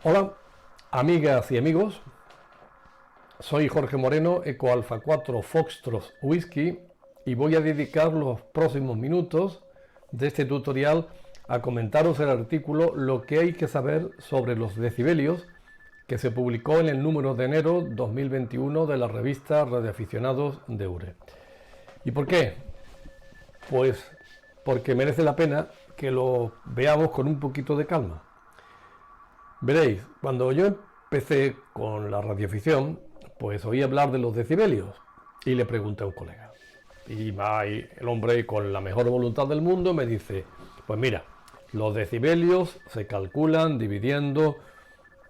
Hola, amigas y amigos. Soy Jorge Moreno, Eco Alfa 4 Foxtrot Whisky, y voy a dedicar los próximos minutos de este tutorial a comentaros el artículo Lo que hay que saber sobre los decibelios, que se publicó en el número de enero 2021 de la revista Radioaficionados de EURE. ¿Y por qué? Pues porque merece la pena que lo veamos con un poquito de calma. Veréis, cuando yo empecé con la radioafición, pues oí hablar de los decibelios y le pregunté a un colega. Y el hombre, con la mejor voluntad del mundo, me dice: pues mira, los decibelios se calculan dividiendo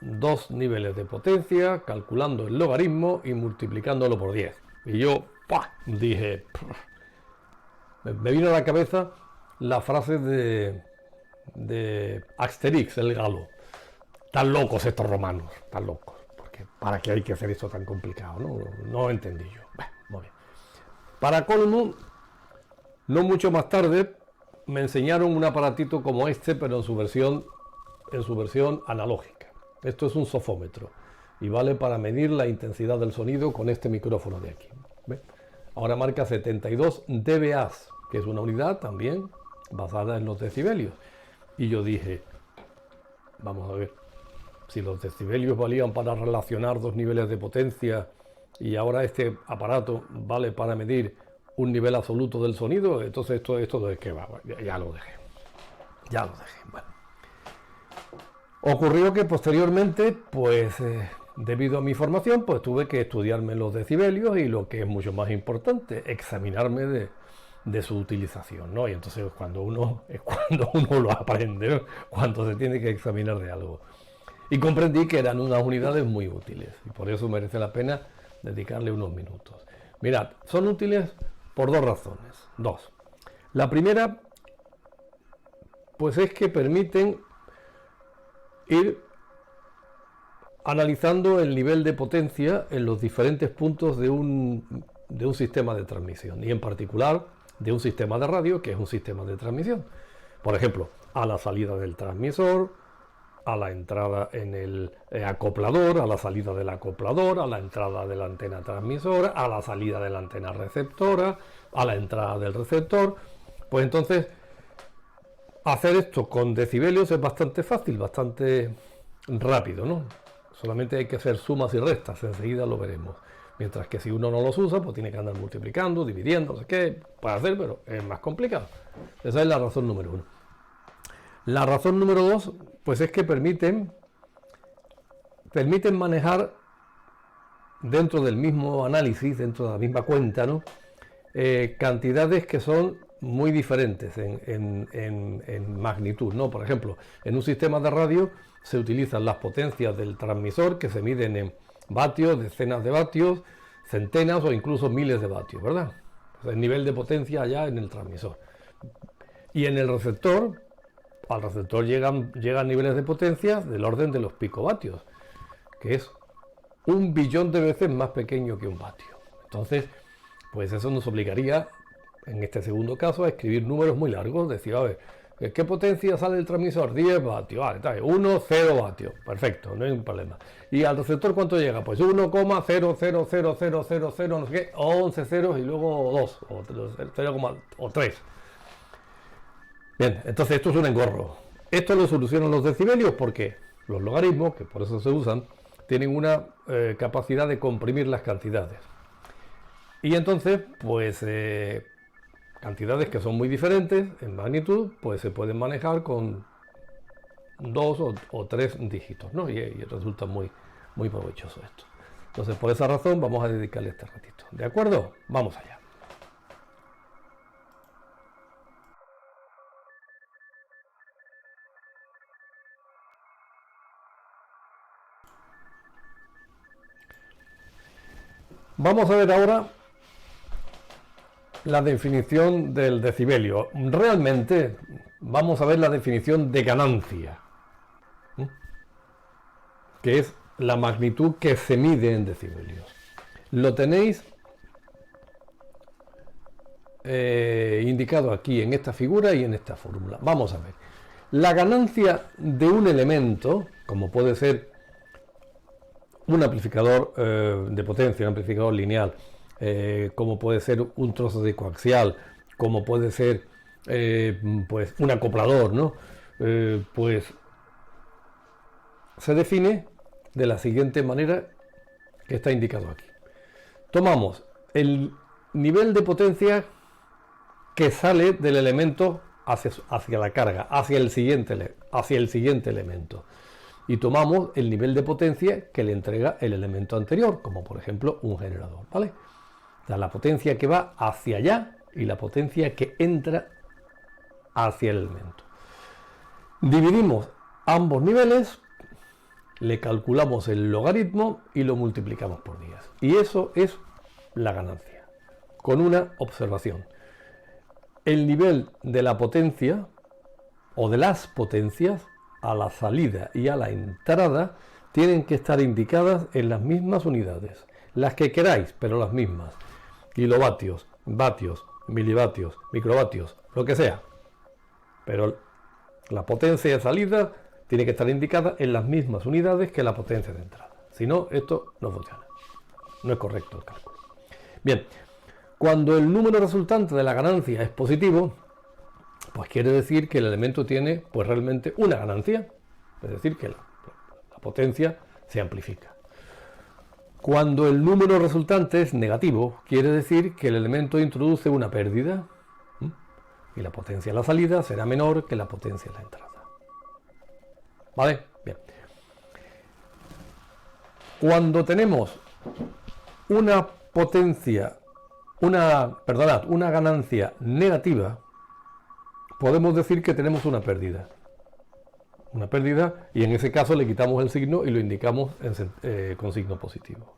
dos niveles de potencia, calculando el logaritmo y multiplicándolo por 10. Y yo dije, me vino a la cabeza la frase de Asterix, el galo: tan locos estos romanos, tan locos, porque ¿para qué hay que hacer esto tan complicado? No entendí yo. Bueno, muy bien. Para colmo, no mucho más tarde me enseñaron un aparatito como este, pero en su versión analógica. Esto es un sofómetro y vale para medir la intensidad del sonido con este micrófono de aquí. ¿Ve? Ahora marca 72 dBA, que es una unidad también basada en los decibelios. Y yo dije, vamos a ver, si los decibelios valían para relacionar dos niveles de potencia y ahora este aparato vale para medir un nivel absoluto del sonido, entonces esto de qué va. Ya lo dejé. Bueno. Ocurrió que posteriormente, pues debido a mi formación, pues tuve que estudiarme los decibelios y, lo que es mucho más importante, examinarme de su utilización, ¿no? Y entonces cuando uno lo aprende, cuando se tiene que examinar de algo. Y comprendí que eran unas unidades muy útiles y por eso merece la pena dedicarle unos minutos. Mirad, son útiles por dos razones. Dos. La primera, pues es que permiten ir analizando el nivel de potencia en los diferentes puntos de un sistema de transmisión, y en particular de un sistema de radio, que es un sistema de transmisión. Por ejemplo, a la salida del transmisor, a la entrada en el acoplador, a la salida del acoplador, a la entrada de la antena transmisora, a la salida de la antena receptora, a la entrada del receptor. Pues entonces, hacer esto con decibelios es bastante fácil, bastante rápido, ¿no? Solamente hay que hacer sumas y restas, enseguida lo veremos. Mientras que si uno no los usa, pues tiene que andar multiplicando, dividiendo, no sé qué, puede hacer, pero es más complicado. Esa es la razón número uno. La razón número dos, pues es que permiten manejar dentro del mismo análisis, dentro de la misma cuenta, ¿no? Cantidades que son muy diferentes en magnitud, ¿no? Por ejemplo, en un sistema de radio se utilizan las potencias del transmisor, que se miden en vatios, decenas de vatios, centenas o incluso miles de vatios, ¿verdad? O sea, el nivel de potencia allá en el transmisor. Y en el receptor, al receptor llegan niveles de potencia del orden de los picovatios, que es 1 billón de veces más pequeño que un vatio. Entonces, pues eso nos obligaría, en este segundo caso, a escribir números muy largos. Decir, a ver, ¿qué potencia sale del transmisor? 10 vatios. Vale, está bien. 1, 0 vatios. Perfecto, no hay un problema. ¿Y al receptor cuánto llega? Pues 1,0000000, no sé qué, 11 ceros y luego 2, o 0, o 3. Bien, entonces esto es un engorro. Esto lo solucionan los decibelios porque los logaritmos, que por eso se usan, tienen una capacidad de comprimir las cantidades. Y entonces, pues, cantidades que son muy diferentes en magnitud, pues se pueden manejar con 2 o 3 dígitos, ¿no? Y resulta muy provechoso esto. Entonces, por esa razón, vamos a dedicarle este ratito. ¿De acuerdo? Vamos allá. Vamos a ver ahora la definición del decibelio. Realmente vamos a ver la definición de ganancia, que es la magnitud que se mide en decibelios. Lo tenéis indicado aquí en esta figura y en esta fórmula. Vamos a ver. La ganancia de un elemento, como puede ser un amplificador de potencia, un amplificador lineal, como puede ser un trozo de coaxial, como puede ser pues un acoplador, ¿no? Pues se define de la siguiente manera que está indicado aquí. Tomamos el nivel de potencia que sale del elemento hacia la carga, hacia el siguiente elemento. Y tomamos el nivel de potencia que le entrega el elemento anterior, como por ejemplo un generador, ¿vale? O sea, la potencia que va hacia allá y la potencia que entra hacia el elemento. Dividimos ambos niveles, le calculamos el logaritmo y lo multiplicamos por 10. Y eso es la ganancia, con una observación. El nivel de la potencia o de las potencias a la salida y a la entrada tienen que estar indicadas en las mismas unidades, las que queráis, pero las mismas: kilovatios, vatios, milivatios, microvatios, lo que sea, pero la potencia de salida tiene que estar indicada en las mismas unidades que la potencia de entrada. Si no, esto no funciona, no es correcto el cálculo. Bien, cuando el número resultante de la ganancia es positivo, pues quiere decir que el elemento tiene pues realmente una ganancia, es decir, que la potencia se amplifica. Cuando el número resultante es negativo, quiere decir que el elemento introduce una pérdida y la potencia a la salida será menor que la potencia a la entrada. ¿Vale? Bien. Cuando tenemos una ganancia negativa, podemos decir que tenemos una pérdida. Una pérdida, y en ese caso le quitamos el signo y lo indicamos con signo positivo.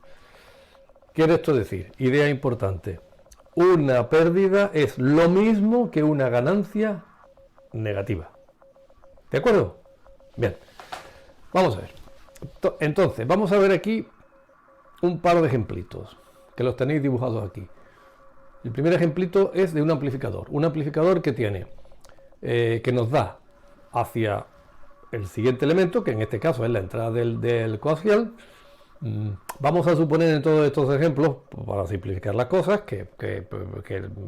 ¿Quiere esto decir? Idea importante. Una pérdida es lo mismo que una ganancia negativa. ¿De acuerdo? Bien. Vamos a ver. Entonces, vamos a ver aquí un par de ejemplitos que los tenéis dibujados aquí. El primer ejemplito es de un amplificador que tiene que nos da hacia el siguiente elemento, que en este caso es la entrada del coaxial. Vamos a suponer en todos estos ejemplos, para simplificar las cosas, que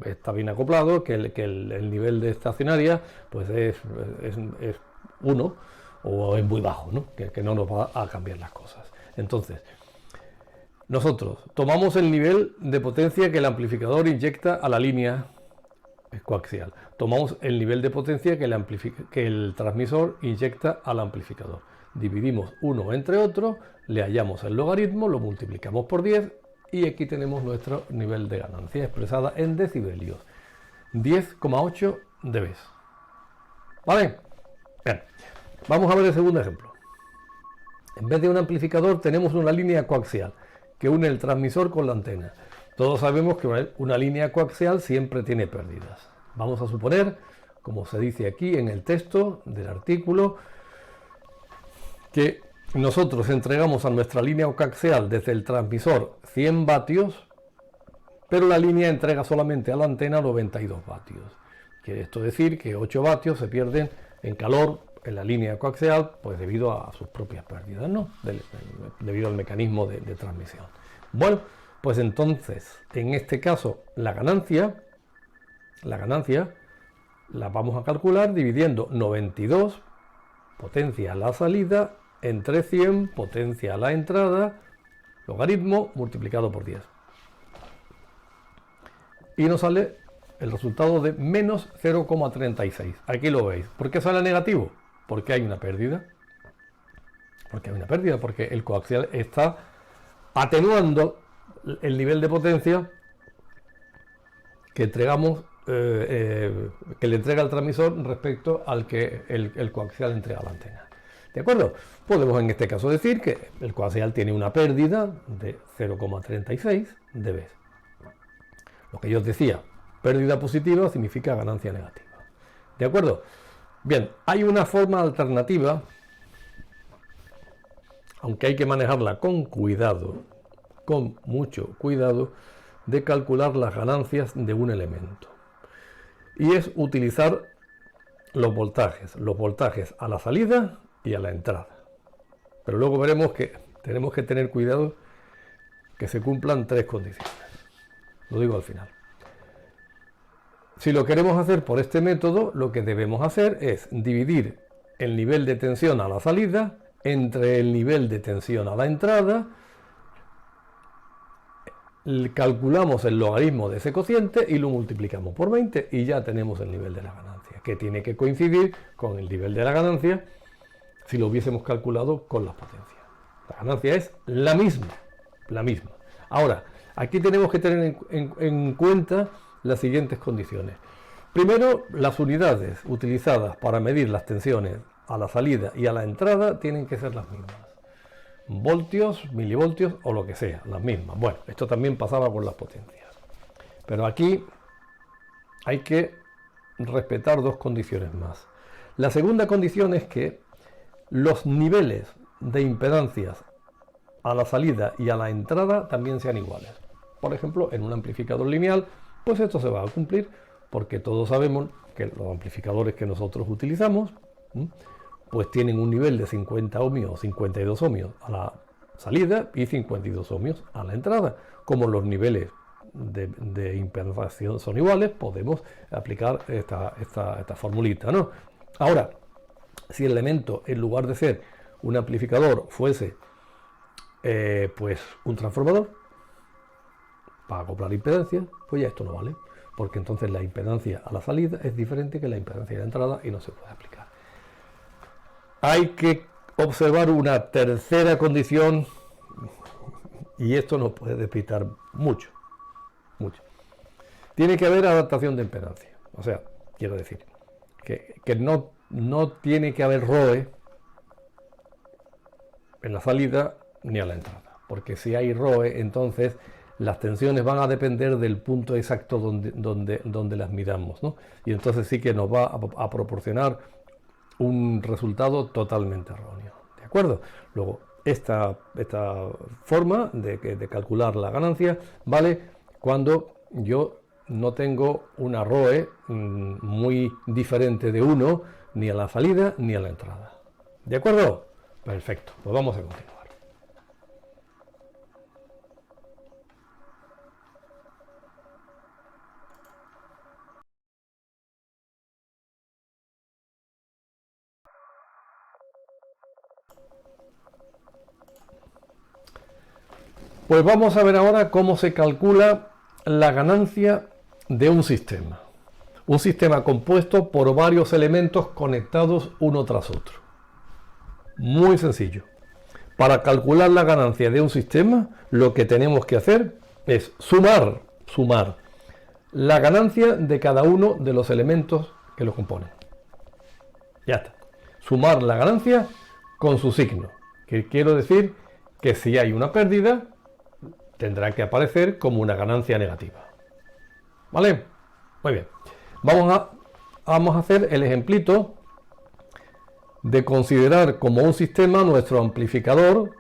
está bien acoplado, que el nivel de estacionaria pues es 1 o es muy bajo, ¿no? Que no nos va a cambiar las cosas. Entonces, nosotros tomamos el nivel de potencia que el amplificador inyecta a la línea coaxial. Tomamos el nivel de potencia que el transmisor inyecta al amplificador. Dividimos uno entre otro, le hallamos el logaritmo, lo multiplicamos por 10 y aquí tenemos nuestro nivel de ganancia expresada en decibelios. 10,8 dB. ¿Vale? Bien. Vamos a ver el segundo ejemplo. En vez de un amplificador tenemos una línea coaxial que une el transmisor con la antena. Todos sabemos que una línea coaxial siempre tiene pérdidas. Vamos a suponer, como se dice aquí en el texto del artículo, que nosotros entregamos a nuestra línea coaxial desde el transmisor 100 vatios, pero la línea entrega solamente a la antena 92 vatios. Quiere esto decir que 8 vatios se pierden en calor en la línea coaxial, pues debido a sus propias pérdidas, ¿no? Debido al mecanismo de transmisión. Bueno, pues entonces, en este caso, la ganancia la vamos a calcular dividiendo 92, potencia a la salida, entre 100, potencia a la entrada, logaritmo multiplicado por 10. Y nos sale el resultado de menos 0,36. Aquí lo veis. ¿Por qué sale negativo? Porque hay una pérdida. Porque el coaxial está atenuando el nivel de potencia que le entrega el transmisor respecto al que el coaxial entrega a la antena. ¿De acuerdo? Podemos en este caso decir que el coaxial tiene una pérdida de 0,36 dB. Lo que yo os decía, pérdida positiva significa ganancia negativa. ¿De acuerdo? Bien, hay una forma alternativa, aunque hay que manejarla con cuidado, con mucho cuidado, de calcular las ganancias de un elemento. Y es utilizar los voltajes a la salida y a la entrada. Pero luego veremos que tenemos que tener cuidado que se cumplan tres condiciones. Lo digo al final. Si lo queremos hacer por este método, lo que debemos hacer es dividir el nivel de tensión a la salida entre el nivel de tensión a la entrada, calculamos el logaritmo de ese cociente y lo multiplicamos por 20 y ya tenemos el nivel de la ganancia, que tiene que coincidir con el nivel de la ganancia si lo hubiésemos calculado con las potencias. La ganancia es la misma, la misma. Ahora, aquí tenemos que tener en cuenta las siguientes condiciones. Primero, las unidades utilizadas para medir las tensiones a la salida y a la entrada tienen que ser las mismas. Voltios, milivoltios o lo que sea, las mismas. Bueno, esto también pasaba con las potencias. Pero aquí hay que respetar dos condiciones más. La segunda condición es que los niveles de impedancias a la salida y a la entrada también sean iguales. Por ejemplo, en un amplificador lineal, pues esto se va a cumplir porque todos sabemos que los amplificadores que nosotros utilizamos pues tienen un nivel de 50 ohmios o 52 ohmios a la salida y 52 ohmios a la entrada. Como los niveles de impedancia son iguales, podemos aplicar esta formulita, ¿no? Ahora, si el elemento, en lugar de ser un amplificador, fuese pues un transformador para acoplar impedancias, pues ya esto no vale, porque entonces la impedancia a la salida es diferente que la impedancia a la entrada y no se puede aplicar. Hay que observar una tercera condición y esto nos puede despistar mucho. Tiene que haber adaptación de impedancia. O sea, quiero decir que no tiene que haber ROE en la salida ni a la entrada. Porque si hay ROE, entonces las tensiones van a depender del punto exacto donde las midamos, ¿no? Y entonces sí que nos va a proporcionar un resultado totalmente erróneo. ¿De acuerdo? Luego, esta forma de calcular la ganancia vale cuando yo no tengo una ROE muy diferente de 1 ni a la salida ni a la entrada. ¿De acuerdo? Perfecto. Pues vamos a continuar. Pues vamos a ver ahora cómo se calcula la ganancia de un sistema. Un sistema compuesto por varios elementos conectados uno tras otro. Muy sencillo. Para calcular la ganancia de un sistema, lo que tenemos que hacer es sumar la ganancia de cada uno de los elementos que lo componen. Ya está. Sumar la ganancia con su signo. Que quiero decir que si hay una pérdida, tendrá que aparecer como una ganancia negativa. ¿Vale? Muy bien. Vamos a hacer el ejemplito de considerar como un sistema nuestro amplificador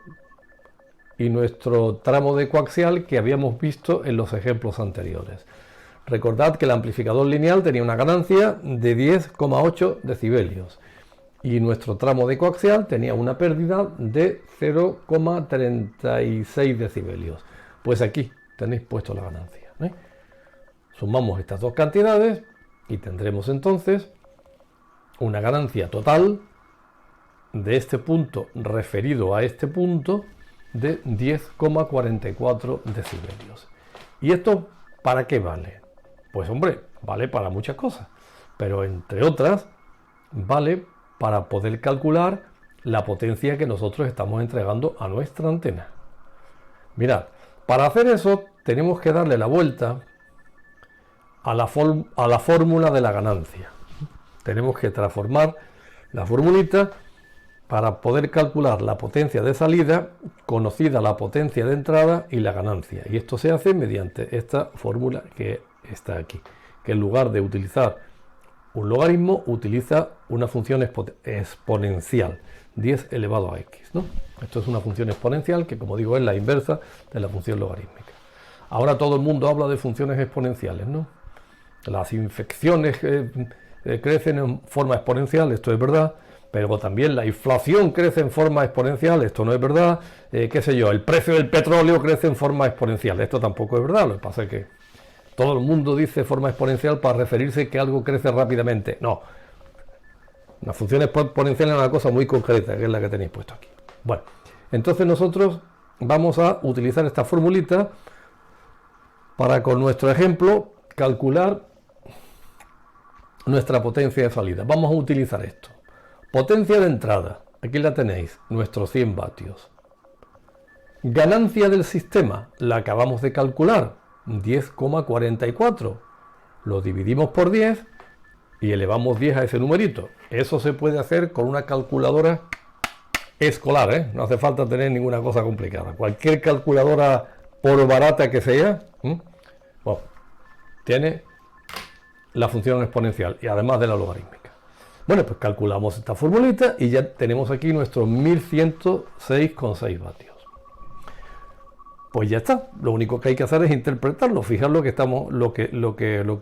y nuestro tramo de coaxial que habíamos visto en los ejemplos anteriores. Recordad que el amplificador lineal tenía una ganancia de 10,8 decibelios y nuestro tramo de coaxial tenía una pérdida de 0,36 decibelios. Pues aquí tenéis puesto la ganancia, ¿eh? Sumamos estas dos cantidades y tendremos entonces una ganancia total de este punto referido a este punto de 10,44 decibelios. ¿Y esto para qué vale? Pues hombre, vale para muchas cosas, pero entre otras vale para poder calcular la potencia que nosotros estamos entregando a nuestra antena. Mirad, para hacer eso tenemos que darle la vuelta a la fórmula de la ganancia. Tenemos que transformar la formulita para poder calcular la potencia de salida, conocida la potencia de entrada y la ganancia. Y esto se hace mediante esta fórmula que está aquí, que en lugar de utilizar un logaritmo, utiliza una función exponencial, 10 elevado a x, ¿no? Esto es una función exponencial que, como digo, es la inversa de la función logarítmica. Ahora todo el mundo habla de funciones exponenciales, ¿no? Las infecciones crecen en forma exponencial, esto es verdad, pero también la inflación crece en forma exponencial, esto no es verdad, qué sé yo, el precio del petróleo crece en forma exponencial, esto tampoco es verdad, lo que pasa es que todo el mundo dice forma exponencial para referirse que algo crece rápidamente, no, una función exponencial es una cosa muy concreta, que es la que tenéis puesto aquí. Bueno, entonces nosotros vamos a utilizar esta formulita para, con nuestro ejemplo, calcular nuestra potencia de salida. Vamos a utilizar esto. Potencia de entrada, aquí la tenéis, nuestros 100 vatios. Ganancia del sistema, la acabamos de calcular, 10,44. Lo dividimos por 10 y elevamos 10 a ese numerito. Eso se puede hacer con una calculadora escolar, ¿eh? No hace falta tener ninguna cosa complicada. Cualquier calculadora, por barata que sea, bueno, tiene la función exponencial y además de la logarítmica. Bueno, pues calculamos esta formulita y ya tenemos aquí nuestros 1106,6 vatios. Pues ya está. Lo único que hay que hacer es interpretarlo. Fijar lo que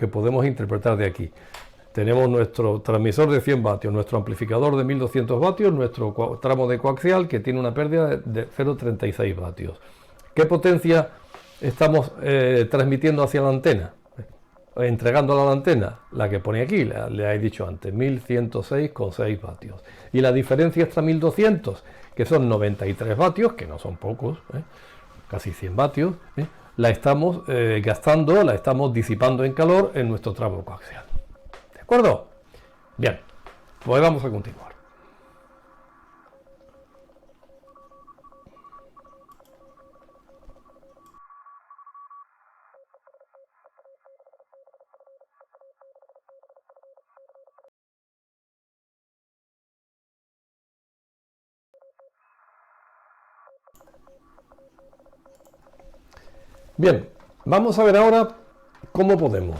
podemos interpretar de aquí. Tenemos nuestro transmisor de 100 vatios, nuestro amplificador de 1200 vatios, nuestro tramo de coaxial que tiene una pérdida de 0,36 vatios. ¿Qué potencia estamos transmitiendo hacia la antena? Entregando a la antena, la que pone aquí, le he dicho antes, 1106,6 vatios. Y la diferencia extra 1200, que son 93 vatios, que no son pocos, casi 100 vatios, la estamos gastando, la estamos disipando en calor en nuestro tramo coaxial. ¿De acuerdo? Bien, pues vamos a continuar. Bien, vamos a ver ahora cómo podemos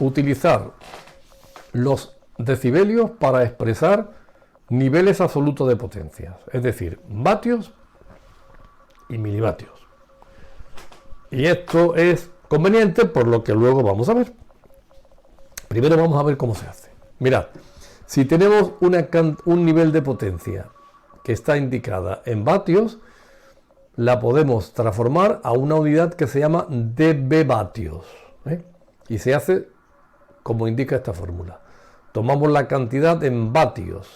utilizar los decibelios para expresar niveles absolutos de potencia, es decir, vatios y milivatios. Y esto es conveniente por lo que luego vamos a ver. Primero vamos a ver cómo se hace. Mirad, si tenemos un nivel de potencia que está indicada en vatios, la podemos transformar a una unidad que se llama dB vatios, y se hace como indica esta fórmula. Tomamos la cantidad en vatios,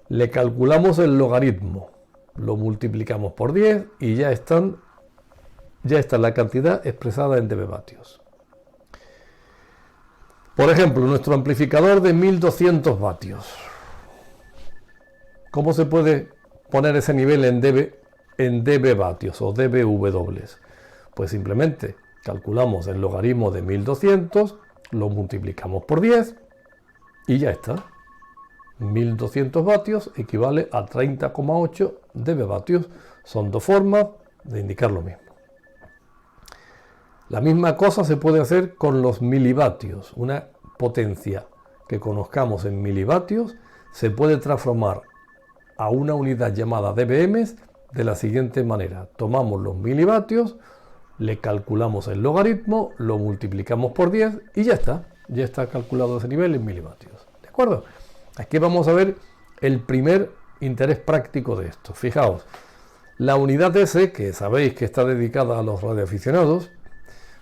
le calculamos el logaritmo, lo multiplicamos por 10 y ya está la cantidad expresada en dB vatios. Por ejemplo, nuestro amplificador de 1200 vatios. ¿Cómo se puede poner ese nivel en dB vatios o dBW? Pues simplemente calculamos el logaritmo de 1200, lo multiplicamos por 10 y ya está. 1200 vatios equivale a 30,8 dB vatios. Son dos formas de indicar lo mismo. La misma cosa se puede hacer con los milivatios. Una potencia que conozcamos en milivatios se puede transformar a una unidad llamada dBm de la siguiente manera. Tomamos los milivatios, le calculamos el logaritmo, lo multiplicamos por 10 y ya está calculado ese nivel en milivatios. ¿De acuerdo? Aquí vamos a ver el primer interés práctico de esto. Fijaos, la unidad S, que sabéis que está dedicada a los radioaficionados,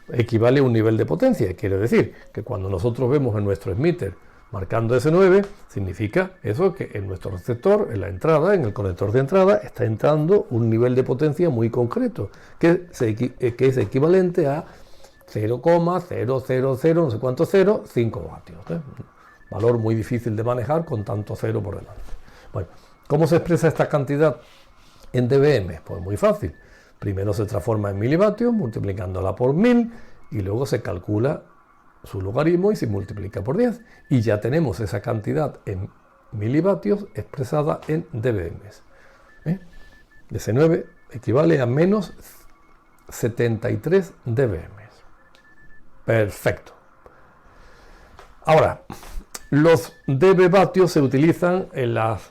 equivale a un nivel de potencia. Quiere decir que cuando nosotros vemos en nuestro emitter marcando S9, significa eso que en nuestro receptor, en la entrada, en el conector de entrada, está entrando un nivel de potencia muy concreto, que es equivalente a 0,000 no sé cuánto 0,5 vatios. Valor muy difícil de manejar con tanto cero por delante. Bueno, ¿cómo se expresa esta cantidad en dBm? Pues muy fácil. Primero se transforma en milivatios, multiplicándola por 1000, y luego se calcula su logaritmo y se multiplica por 10. Y ya tenemos esa cantidad en milivatios expresada en dBm. S9 equivale a menos 73 dBm. Perfecto. Ahora, Los dB vatios se utilizan en las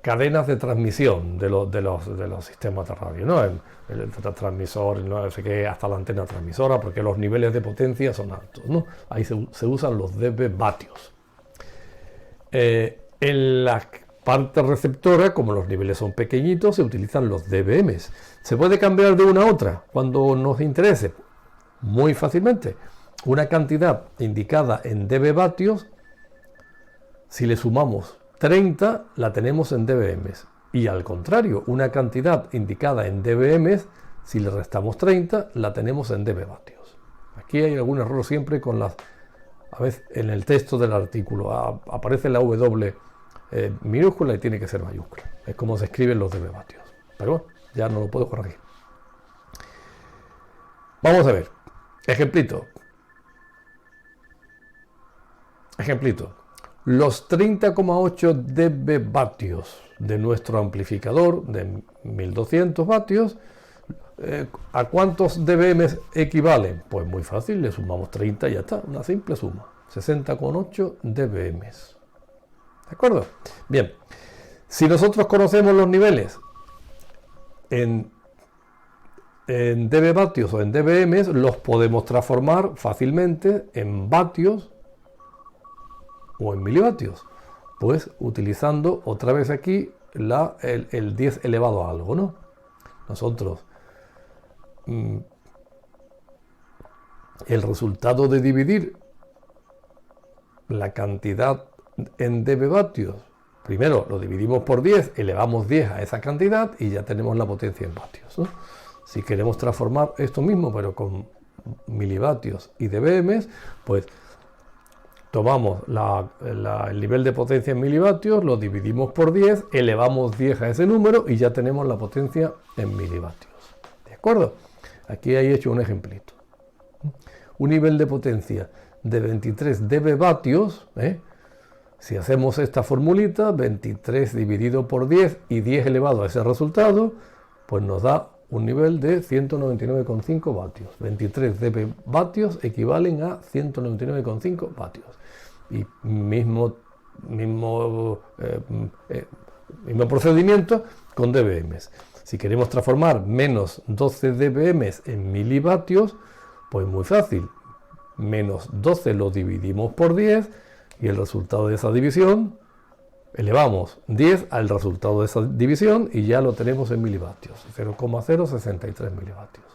cadenas de transmisión de los sistemas de radio, ¿no? El transmisor, no sé qué, hasta la antena transmisora, porque los niveles de potencia son altos, ¿no? Ahí se usan los dB vatios. En la parte receptora, como los niveles son pequeñitos, se utilizan los dBms. ¿Se puede cambiar de una a otra cuando nos interese? Muy fácilmente. Una cantidad indicada en dB vatios, si le sumamos 30, la tenemos en dBms. Y al contrario, una cantidad indicada en dBms, si le restamos 30, la tenemos en dB vatios. Aquí hay algún error siempre con las... A veces en el texto del artículo aparece la W minúscula y tiene que ser mayúscula. Es como se escriben los dB vatios. Pero bueno, ya no lo puedo corregir. Vamos a ver. Ejemplito. Los 30,8 dB vatios de nuestro amplificador de 1200 vatios, ¿a cuántos dBm equivalen? Pues muy fácil, le sumamos 30 y ya está, una simple suma. 60,8 dBm. ¿De acuerdo? Bien, si nosotros conocemos los niveles en dB vatios o en dBm, los podemos transformar fácilmente en vatios o en milivatios, pues utilizando otra vez aquí el 10 elevado a algo, ¿no? Nosotros el resultado de dividir la cantidad en dB vatios, primero lo dividimos por 10, elevamos 10 a esa cantidad y ya tenemos la potencia en vatios, ¿no? Si queremos transformar esto mismo pero con milivatios y dBm, pues tomamos el nivel de potencia en milivatios, lo dividimos por 10, elevamos 10 a ese número y ya tenemos la potencia en milivatios. ¿De acuerdo? Aquí he hecho un ejemplito. Un nivel de potencia de 23 dB vatios, si hacemos esta formulita, 23 dividido por 10 y 10 elevado a ese resultado, pues nos da un nivel de 199,5 vatios. 23 dB vatios equivalen a 199,5 vatios. Y mismo procedimiento con dBms. Si queremos transformar menos 12 dBm en milivatios, pues muy fácil. Menos 12 lo dividimos por 10 y el resultado de esa división, elevamos 10 al resultado de esa división y ya lo tenemos en milivatios. 0,063 milivatios.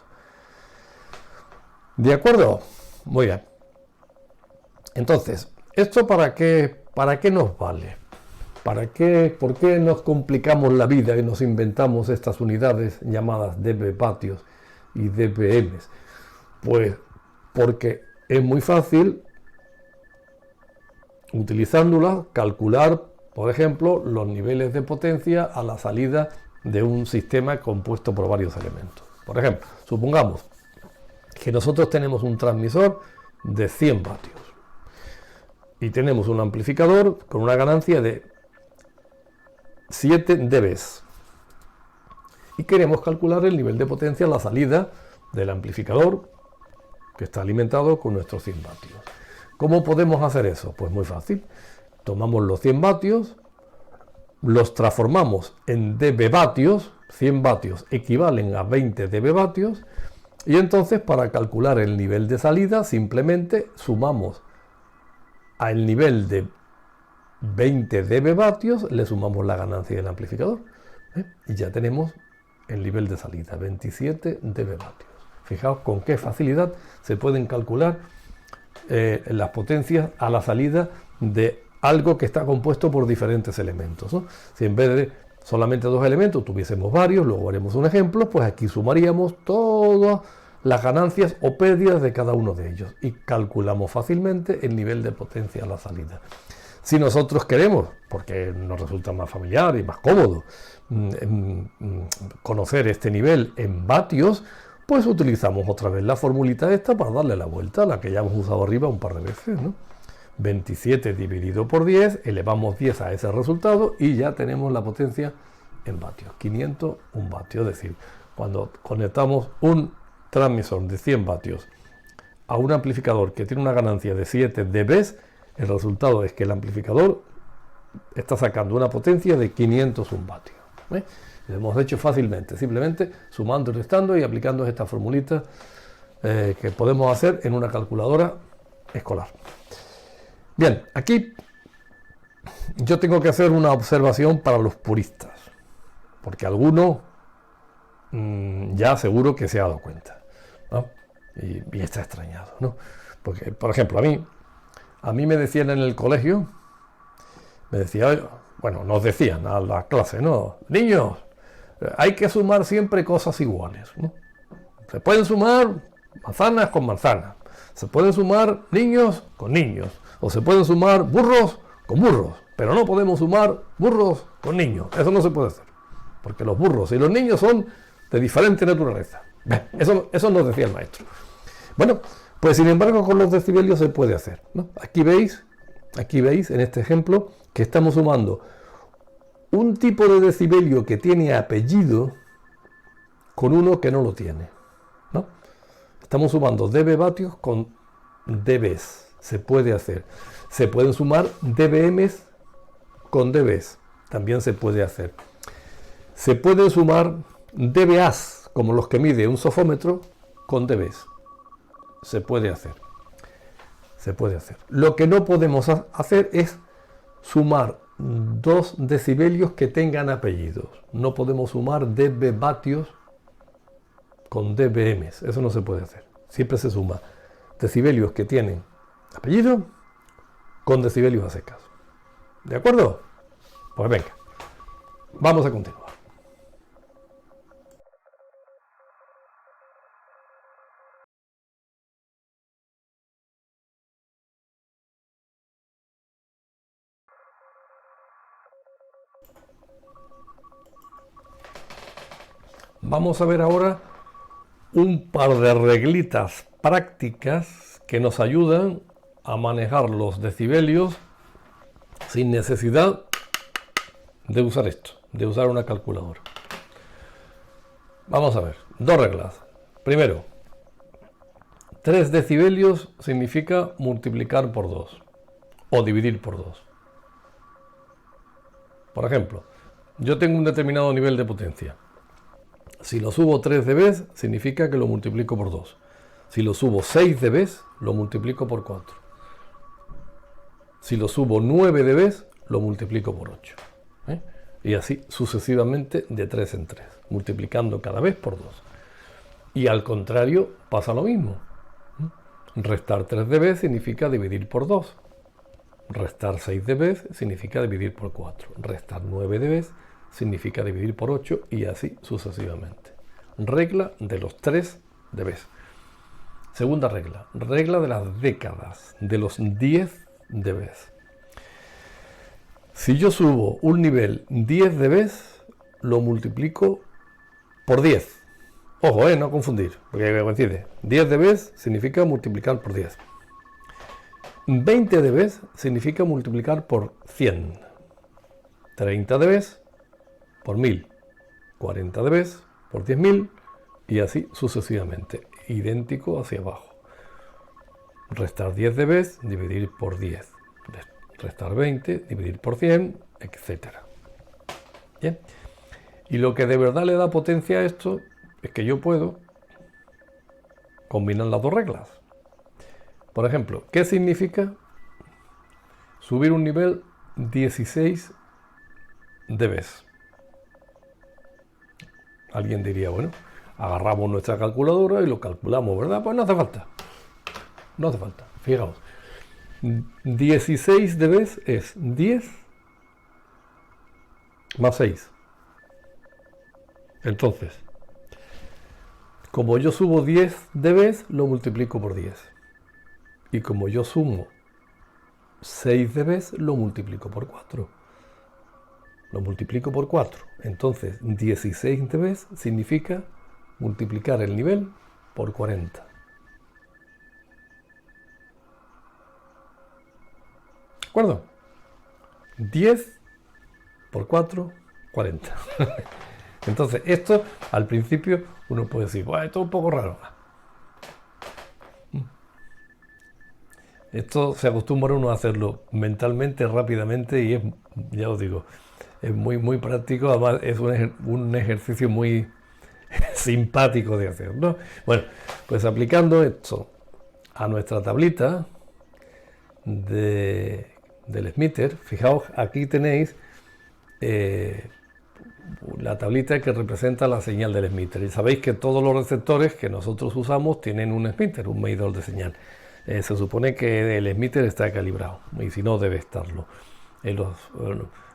¿De acuerdo? Muy bien. Entonces, ¿esto para qué nos vale? ¿Por qué nos complicamos la vida y nos inventamos estas unidades llamadas dB vatios y dBm? Pues porque es muy fácil, utilizándolas, calcular, por ejemplo, los niveles de potencia a la salida de un sistema compuesto por varios elementos. Por ejemplo, supongamos que nosotros tenemos un transmisor de 100 vatios y tenemos un amplificador con una ganancia de 7 dB y queremos calcular el nivel de potencia a la salida del amplificador que está alimentado con nuestros 100 vatios. ¿Cómo podemos hacer eso? Pues muy fácil. Tomamos los 100 vatios, los transformamos en dB vatios, 100 vatios equivalen a 20 dB vatios, y entonces para calcular el nivel de salida simplemente sumamos al nivel de 20 dB vatios, le sumamos la ganancia del amplificador, y ya tenemos el nivel de salida, 27 dB vatios. Fijaos con qué facilidad se pueden calcular las potencias a la salida de algo que está compuesto por diferentes elementos, ¿no? Si en vez de solamente dos elementos tuviésemos varios, luego haremos un ejemplo, pues aquí sumaríamos todas las ganancias o pérdidas de cada uno de ellos y calculamos fácilmente el nivel de potencia a la salida. Si nosotros queremos, porque nos resulta más familiar y más cómodo, conocer este nivel en vatios, pues utilizamos otra vez la formulita esta para darle la vuelta, la que ya hemos usado arriba un par de veces, ¿no? 27 dividido por 10, elevamos 10 a ese resultado y ya tenemos la potencia en vatios, 501 vatios. Es decir, cuando conectamos un transmisor de 100 vatios a un amplificador que tiene una ganancia de 7 dB, el resultado es que el amplificador está sacando una potencia de 501 vatios. Lo hemos hecho fácilmente, simplemente sumando y restando y aplicando esta formulita que podemos hacer en una calculadora escolar. Bien, aquí yo tengo que hacer una observación para los puristas, porque alguno ya seguro que se ha dado cuenta, ¿no? Y está extrañado, ¿no? Porque, por ejemplo, a mí me decían en el colegio, bueno, nos decían a la clase, ¿no? Niños, hay que sumar siempre cosas iguales, ¿no? Se pueden sumar manzanas con manzanas, se pueden sumar niños con niños, o se pueden sumar burros con burros, pero no podemos sumar burros con niños. Eso no se puede hacer, porque los burros y los niños son de diferente naturaleza. Eso nos decía el maestro. Bueno, pues sin embargo con los decibelios se puede hacer, ¿no? Aquí veis en este ejemplo que estamos sumando un tipo de decibelio que tiene apellido con uno que no lo tiene, ¿no? Estamos sumando dB vatios con dBs. Se puede hacer. Se pueden sumar dBms con dBs. También se puede hacer. Se pueden sumar dBAs, como los que mide un sofómetro, con dBs. Se puede hacer. Se puede hacer. Lo que no podemos hacer es sumar dos decibelios que tengan apellidos. No podemos sumar dB vatios con dBms. Eso no se puede hacer. Siempre se suma decibelios que tienen apellido con decibelios a secas. ¿De acuerdo? Pues venga, vamos a continuar. Vamos a ver ahora un par de reglitas prácticas que nos ayudan a manejar los decibelios sin necesidad de usar esto, de usar una calculadora. Vamos a ver, dos reglas. Primero, 3 decibelios significa multiplicar por 2 o dividir por 2. Por ejemplo, yo tengo un determinado nivel de potencia. Si lo subo 3 dB, significa que lo multiplico por 2. Si lo subo 6 dB, lo multiplico por 4. Si lo subo 9 dB, lo multiplico por 8. Y así sucesivamente de 3 en 3, multiplicando cada vez por 2. Y al contrario pasa lo mismo. Restar 3 dB significa dividir por 2. Restar 6 dB significa dividir por 4. Restar 9 dB significa dividir por 8 y así sucesivamente. Regla de los 3 dB. Segunda regla, regla de las décadas, de los 10 dB. Si yo subo un nivel 10 dB, lo multiplico por 10. Ojo, no confundir, porque coincide. 10 dB significa multiplicar por 10. 20 dB significa multiplicar por 100. 30 dB por 1000. 40 dB por 10.000 y así sucesivamente. Idéntico hacia abajo. Restar 10 dB, dividir por 10. Restar 20, dividir por 100, etc. Bien. Y lo que de verdad le da potencia a esto es que yo puedo combinar las dos reglas. Por ejemplo, ¿qué significa subir un nivel 16 dB? Alguien diría, bueno, agarramos nuestra calculadora y lo calculamos, ¿verdad? Pues no hace falta. No hace falta. Fijaos. 16 dB es 10 más 6. Entonces, como yo subo 10 dB, lo multiplico por 10. Y como yo sumo 6 dB, lo multiplico por 4. Lo multiplico por 4. Entonces, 16 dB significa multiplicar el nivel por 40. ¿De acuerdo? 10 por 4, 40. Entonces, esto al principio uno puede decir, bueno, esto es un poco raro. Esto se acostumbra uno a hacerlo mentalmente, rápidamente y es, ya os digo, es muy práctico. Además es un ejercicio muy simpático de hacer, ¿no? Bueno, pues aplicando esto a nuestra tablita del Smitter, fijaos, aquí tenéis la tablita que representa la señal del Smitter. Y sabéis que todos los receptores que nosotros usamos tienen un Smitter, un medidor de señal. Se supone que el Smitter está calibrado, y si no, debe estarlo. En los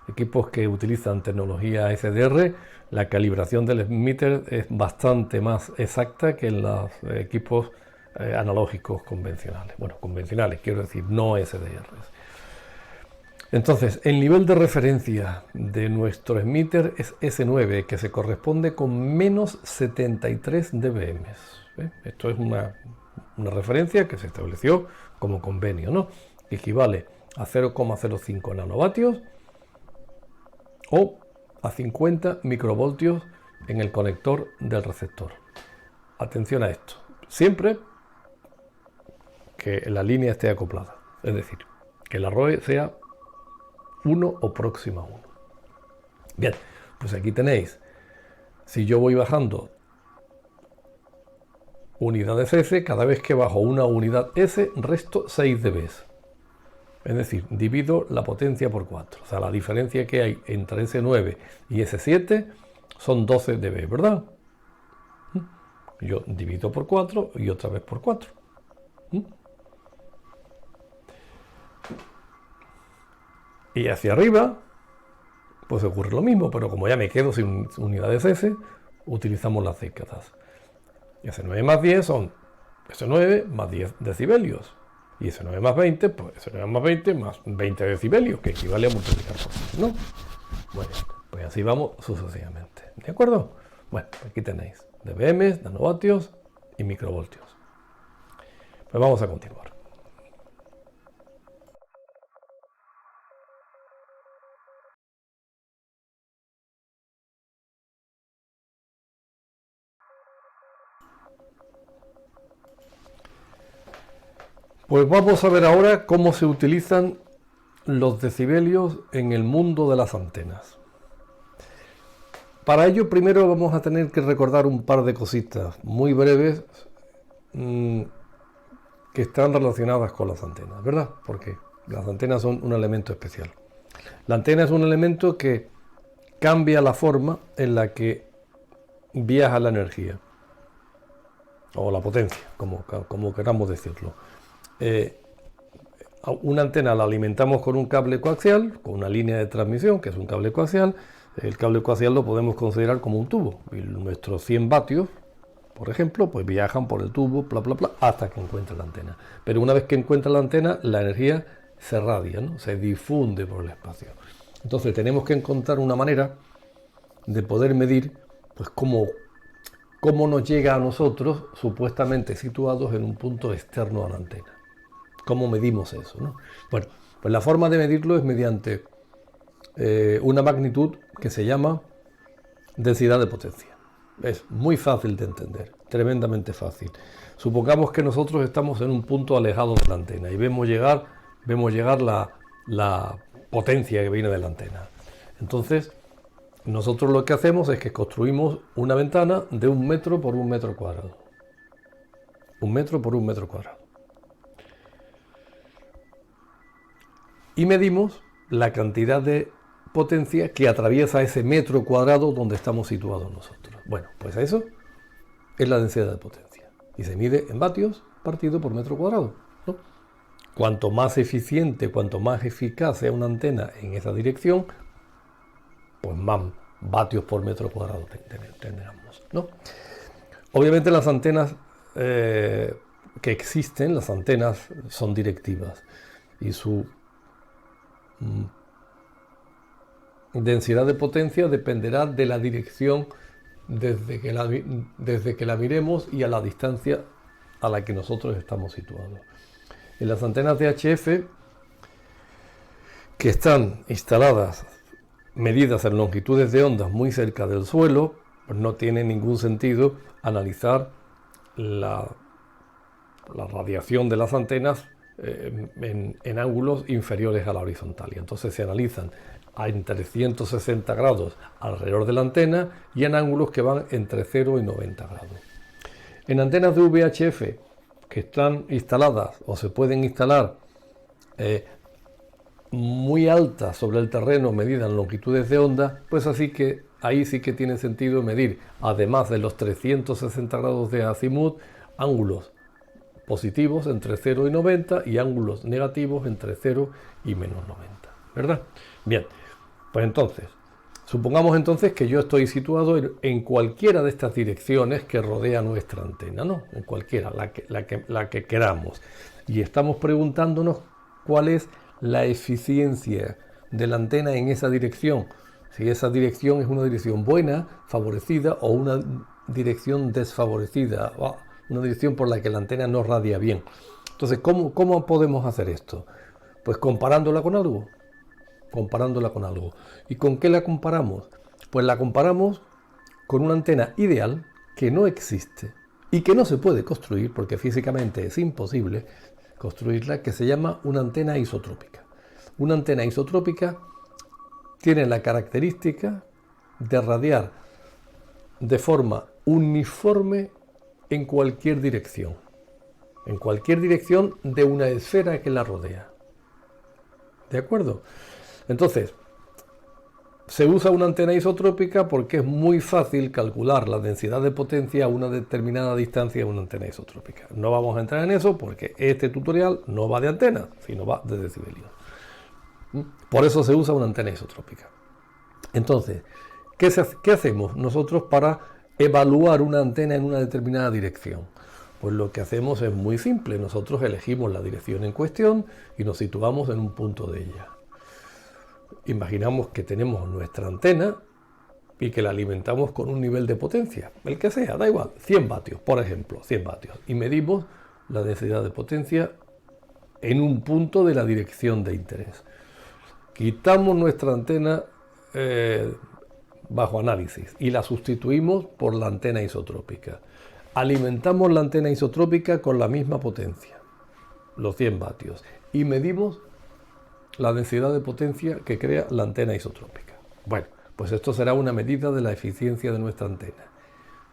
equipos que utilizan tecnología SDR, la calibración del Smitter es bastante más exacta que en los equipos analógicos convencionales. Bueno, convencionales, quiero decir, no SDRs. Entonces, el nivel de referencia de nuestro Smitter es S9, que se corresponde con menos 73 dBm. Esto es una referencia que se estableció como convenio, ¿no? Equivale a 0,05 nanovatios o a 50 microvoltios en el conector del receptor. Atención a esto, siempre que la línea esté acoplada, es decir, que la ROE sea 1 o próxima a 1. Bien, pues aquí tenéis, si yo voy bajando unidades S, cada vez que bajo una unidad S, resto 6 dB. Es decir, divido la potencia por 4. O sea, la diferencia que hay entre S9 y S7 son 12 dB, ¿verdad? Yo divido por 4 y otra vez por 4. Y hacia arriba, pues ocurre lo mismo, pero como ya me quedo sin unidades S, utilizamos las décadas. S9 más 10 son S9 más 10 decibelios. Y S9 más 20, pues S9 más 20 más 20 decibelios, que equivale a multiplicar por 6, ¿no? Bueno, pues así vamos sucesivamente. ¿De acuerdo? Bueno, aquí tenéis dBm, nanovatios y microvoltios. Pues vamos a continuar. Pues vamos a ver ahora cómo se utilizan los decibelios en el mundo de las antenas. Para ello primero vamos a tener que recordar un par de cositas muy breves que están relacionadas con las antenas, ¿verdad? Porque las antenas son un elemento especial. La antena es un elemento que cambia la forma en la que viaja la energía o la potencia, como queramos decirlo. Una antena la alimentamos con un cable coaxial, con una línea de transmisión, que es un cable coaxial. El cable coaxial lo podemos considerar como un tubo. Y nuestros 100 vatios, por ejemplo, pues viajan por el tubo, bla, bla, bla, hasta que encuentra la antena. Pero una vez que encuentra la antena, la energía se radia, ¿no? Se difunde por el espacio. Entonces tenemos que encontrar una manera de poder medir pues cómo nos llega a nosotros, supuestamente situados en un punto externo a la antena. ¿Cómo medimos eso, no? Bueno, pues la forma de medirlo es mediante una magnitud que se llama densidad de potencia. Es muy fácil de entender, tremendamente fácil. Supongamos que nosotros estamos en un punto alejado de la antena y vemos llegar la potencia que viene de la antena. Entonces, nosotros lo que hacemos es que construimos una ventana de 1 metro por 1 metro cuadrado. 1 metro por 1 metro cuadrado. Y medimos la cantidad de potencia que atraviesa ese metro cuadrado donde estamos situados nosotros. Bueno, pues eso es la densidad de potencia. Y se mide en vatios partido por metro cuadrado, ¿no? Cuanto más eficiente, cuanto más eficaz sea una antena en esa dirección, pues más vatios por metro cuadrado tendremos, ¿no? Obviamente las antenas que existen, las antenas son directivas y su densidad de potencia dependerá de la dirección desde que la miremos y a la distancia a la que nosotros estamos situados. En las antenas de HF, que están instaladas, medidas en longitudes de ondas muy cerca del suelo, pues no tiene ningún sentido analizar la radiación de las antenas en ángulos inferiores a la horizontal. Y entonces se analizan entre 160 grados alrededor de la antena y en ángulos que van entre 0 y 90 grados. En antenas de VHF que están instaladas o se pueden instalar muy altas sobre el terreno, medidas en longitudes de onda, pues así que ahí sí que tiene sentido medir, además de los 360 grados de azimut, ángulos positivos entre 0 y 90 y ángulos negativos entre 0 y menos 90, ¿verdad? Bien, pues entonces, supongamos entonces que yo estoy situado en cualquiera de estas direcciones que rodea nuestra antena, ¿no? En cualquiera, la que queramos. Y estamos preguntándonos cuál es la eficiencia de la antena en esa dirección. Si esa dirección es una dirección buena, favorecida, o una dirección desfavorecida, una dirección por la que la antena no radia bien. Entonces, ¿cómo podemos hacer esto? Pues comparándola con algo. ¿Y con qué la comparamos? Pues la comparamos con una antena ideal que no existe y que no se puede construir porque físicamente es imposible construirla, que se llama una antena isotrópica. Una antena isotrópica tiene la característica de radiar de forma uniforme en cualquier dirección de una esfera que la rodea. ¿De acuerdo? Entonces, se usa una antena isotrópica porque es muy fácil calcular la densidad de potencia a una determinada distancia de una antena isotrópica. No vamos a entrar en eso porque este tutorial no va de antenas, sino va de decibelios. Por eso se usa una antena isotrópica. Entonces, ¿qué hacemos nosotros para evaluar una antena en una determinada dirección? Pues lo que hacemos es muy simple. Nosotros elegimos la dirección en cuestión y nos situamos en un punto de ella. Imaginamos que tenemos nuestra antena y que la alimentamos con un nivel de potencia, el que sea, da igual, 100 vatios, por ejemplo, 100 vatios. Y medimos la densidad de potencia en un punto de la dirección de interés. Quitamos nuestra antena bajo análisis y la sustituimos por la antena isotrópica. Alimentamos la antena isotrópica con la misma potencia, los 100 vatios, y medimos la densidad de potencia que crea la antena isotrópica. Bueno, pues esto será una medida de la eficiencia de nuestra antena,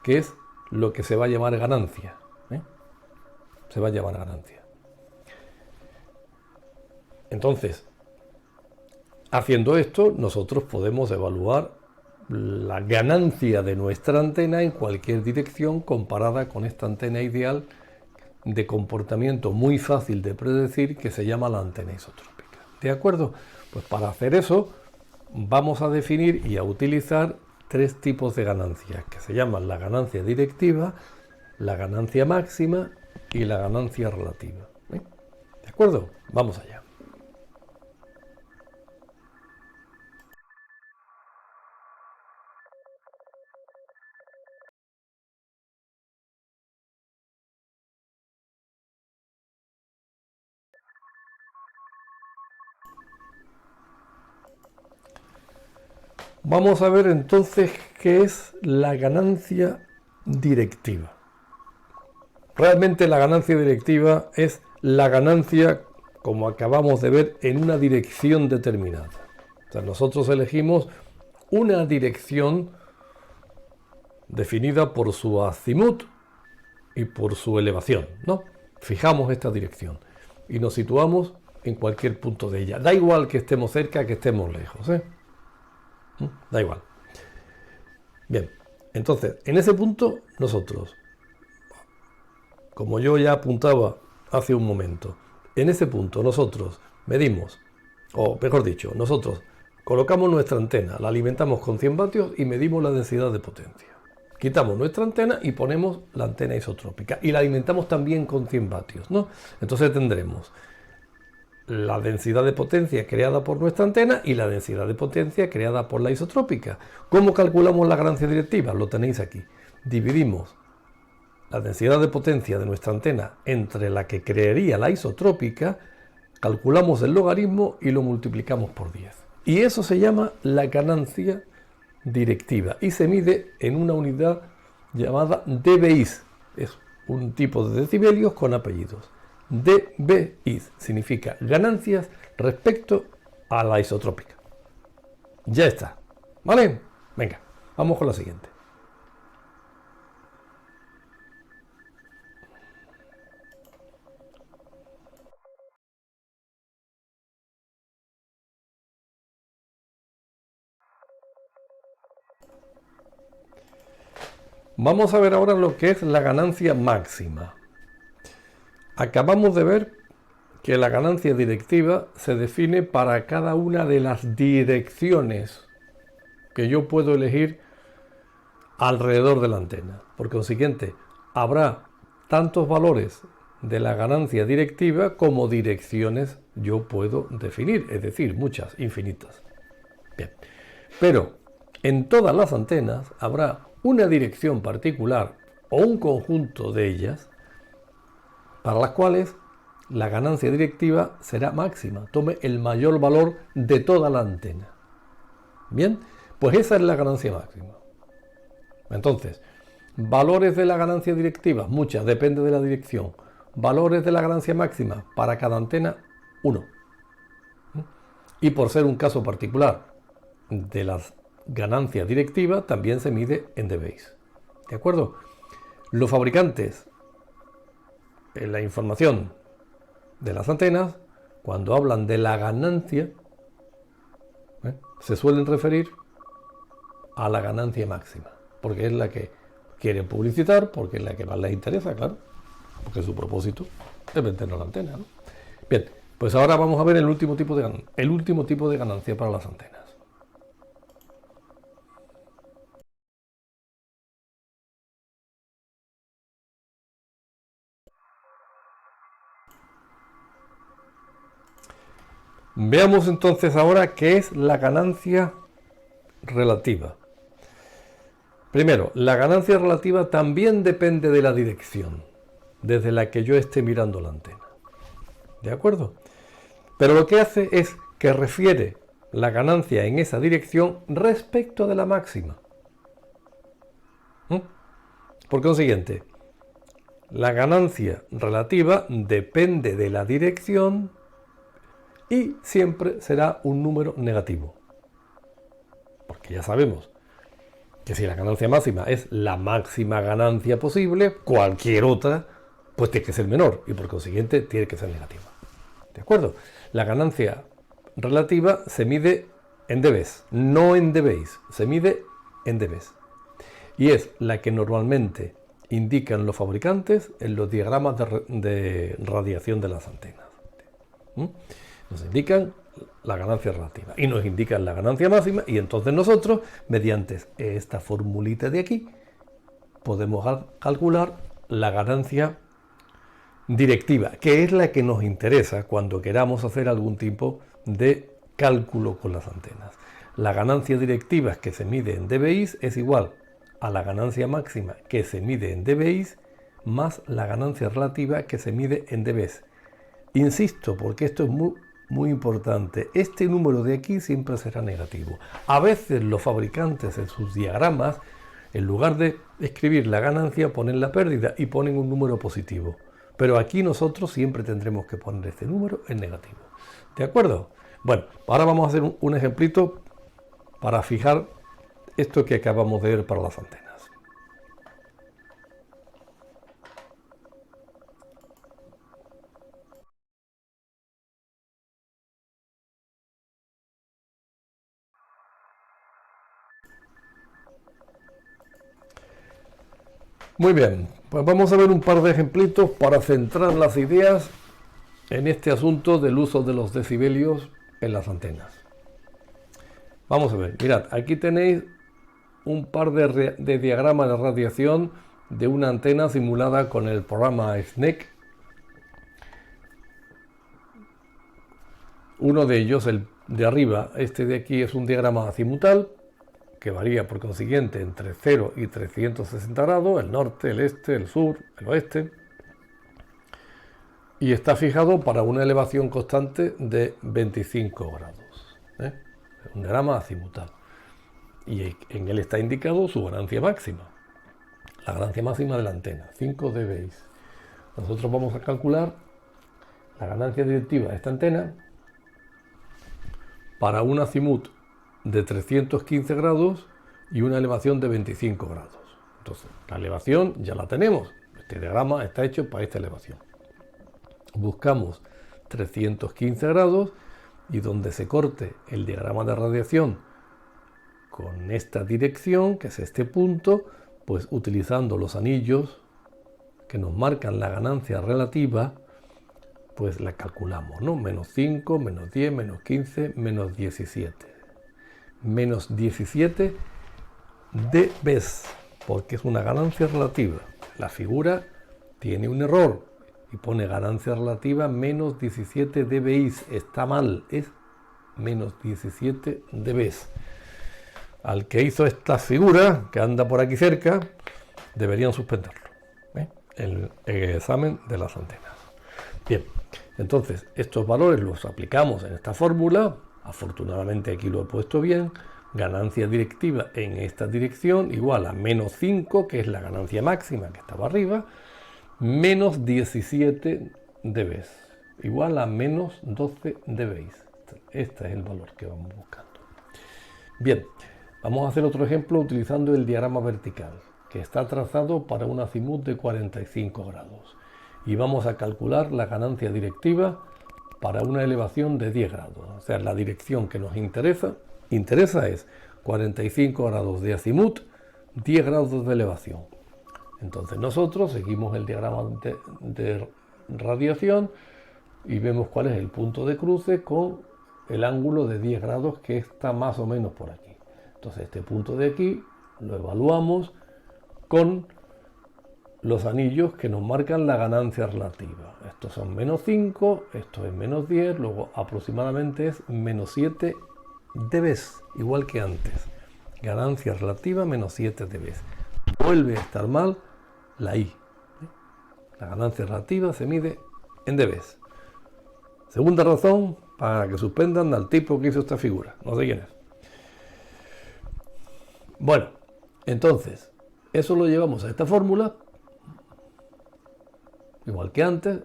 que es lo que se va a llamar ganancia. Se va a llamar ganancia. Entonces, haciendo esto, nosotros podemos evaluar la ganancia de nuestra antena en cualquier dirección comparada con esta antena ideal de comportamiento muy fácil de predecir que se llama la antena isotrópica. ¿De acuerdo? Pues para hacer eso vamos a definir y a utilizar tres tipos de ganancias que se llaman la ganancia directiva, la ganancia máxima y la ganancia relativa. ¿De acuerdo? Vamos allá. Vamos a ver entonces qué es la ganancia directiva. Realmente la ganancia directiva es la ganancia, como acabamos de ver, en una dirección determinada. O sea, nosotros elegimos una dirección definida por su azimut y por su elevación, ¿no? Fijamos esta dirección y nos situamos en cualquier punto de ella. Da igual que estemos cerca, que estemos lejos, ¿eh? Da igual. Bien, entonces, en ese punto nosotros, como yo ya apuntaba hace un momento, en ese punto nosotros medimos, o mejor dicho, nosotros colocamos nuestra antena, la alimentamos con 100 vatios y medimos la densidad de potencia. Quitamos nuestra antena y ponemos la antena isotrópica y la alimentamos también con 100 vatios, ¿no? Entonces tendremos la densidad de potencia creada por nuestra antena y la densidad de potencia creada por la isotrópica. ¿Cómo calculamos la ganancia directiva? Lo tenéis aquí. Dividimos la densidad de potencia de nuestra antena entre la que crearía la isotrópica, calculamos el logaritmo y lo multiplicamos por 10. Y eso se llama la ganancia directiva y se mide en una unidad llamada dBis. Es un tipo de decibelios con apellidos. dBi. Significa ganancias respecto a la isotrópica. Ya está. ¿Vale? Venga, vamos con la siguiente. Vamos a ver ahora lo que es la ganancia máxima. Acabamos de ver que la ganancia directiva se define para cada una de las direcciones que yo puedo elegir alrededor de la antena. Por consiguiente, habrá tantos valores de la ganancia directiva como direcciones yo puedo definir, es decir, muchas, infinitas. Bien, pero en todas las antenas habrá una dirección particular o un conjunto de ellas para las cuales la ganancia directiva será máxima, tome el mayor valor de toda la antena. Bien, pues esa es la ganancia máxima. Entonces, valores de la ganancia directiva, muchas, depende de la dirección. Valores de la ganancia máxima para cada antena, 1. Y por ser un caso particular de las ganancias directivas, también se mide en dBs. ¿De acuerdo? Los fabricantes, en la información de las antenas, cuando hablan de la ganancia, se suelen referir a la ganancia máxima, porque es la que quieren publicitar, porque es la que más les interesa, claro, porque su propósito es vendernos la antena, ¿no? Bien, pues ahora vamos a ver el último tipo de ganancia para las antenas. Veamos entonces ahora qué es la ganancia relativa. Primero, la ganancia relativa también depende de la dirección desde la que yo esté mirando la antena. ¿De acuerdo? Pero lo que hace es que refiere la ganancia en esa dirección respecto de la máxima. Por consiguiente, la ganancia relativa depende de la dirección y siempre será un número negativo. Porque ya sabemos que si la ganancia máxima es la máxima ganancia posible, cualquier otra pues tiene que ser menor y por consiguiente tiene que ser negativa. ¿De acuerdo? La ganancia relativa se mide en dBs, no en dBis, se mide en dBs. Y es la que normalmente indican los fabricantes en los diagramas de radiación de las antenas. Nos indican la ganancia relativa y nos indican la ganancia máxima y entonces nosotros, mediante esta formulita de aquí, podemos calcular la ganancia directiva, que es la que nos interesa cuando queramos hacer algún tipo de cálculo con las antenas. La ganancia directiva que se mide en dBis es igual a la ganancia máxima que se mide en dBis más la ganancia relativa que se mide en dBs. Insisto, porque esto es muy importante, este número de aquí siempre será negativo. A veces los fabricantes en sus diagramas, en lugar de escribir la ganancia, ponen la pérdida y ponen un número positivo. Pero aquí nosotros siempre tendremos que poner este número en negativo. ¿De acuerdo? Bueno, ahora vamos a hacer un ejemplito para fijar esto que acabamos de ver para las antenas. Muy bien, pues vamos a ver un par de ejemplitos para centrar las ideas en este asunto del uso de los decibelios en las antenas. Vamos a ver, mirad, aquí tenéis un par de diagramas de radiación de una antena simulada con el programa SNEC. Uno de ellos, el de arriba, este de aquí, es un diagrama azimutal que varía por consiguiente entre 0 y 360 grados, el norte, el este, el sur, el oeste, y está fijado para una elevación constante de 25 grados. Un diagrama azimutal. Y en él está indicado su ganancia máxima, la ganancia máxima de la antena, 5 dBis. Nosotros vamos a calcular la ganancia directiva de esta antena para un azimut de 315 grados y una elevación de 25 grados. Entonces, la elevación ya la tenemos. Este diagrama está hecho para esta elevación. Buscamos 315 grados y donde se corte el diagrama de radiación con esta dirección, que es este punto, pues utilizando los anillos que nos marcan la ganancia relativa, pues la calculamos, ¿no? Menos 5, menos 10, menos 15, menos 17. Menos 17 dB, porque es una ganancia relativa. La figura tiene un error y pone ganancia relativa menos 17 dBi. Está mal, es menos 17 dB. Al que hizo esta figura, que anda por aquí cerca, deberían suspenderlo, el examen de las antenas. Bien, entonces estos valores los aplicamos en esta fórmula. Afortunadamente aquí lo he puesto bien. Ganancia directiva en esta dirección igual a menos 5, que es la ganancia máxima que estaba arriba, menos 17 dB, igual a menos 12 dB. Este es el valor que vamos buscando. Bien, vamos a hacer otro ejemplo utilizando el diagrama vertical, que está trazado para un azimut de 45 grados. Y vamos a calcular la ganancia directiva para una elevación de 10 grados. O sea, la dirección que nos interesa es 45 grados de azimut, 10 grados de elevación. Entonces nosotros seguimos el diagrama de radiación y vemos cuál es el punto de cruce con el ángulo de 10 grados que está más o menos por aquí. Entonces este punto de aquí lo evaluamos con los anillos que nos marcan la ganancia relativa. Estos son menos 5, esto es menos 10, luego aproximadamente es menos 7 dB, igual que antes. Ganancia relativa menos 7 dB. Vuelve a estar mal la I. La ganancia relativa se mide en dB. Segunda razón para que suspendan al tipo que hizo esta figura. No sé quién es. Bueno, entonces, eso lo llevamos a esta fórmula. Igual que antes,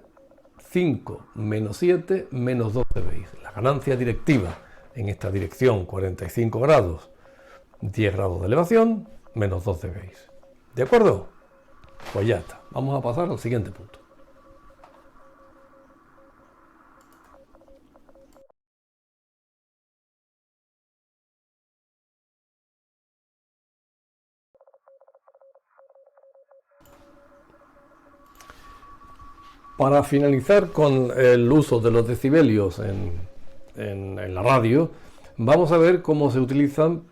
5 menos 7 menos 2 dB. La ganancia directiva en esta dirección, 45 grados, 10 grados de elevación, menos 2 dB. ¿De acuerdo? Pues ya está. Vamos a pasar al siguiente punto. Para finalizar con el uso de los decibelios en la radio, vamos a ver cómo se utilizan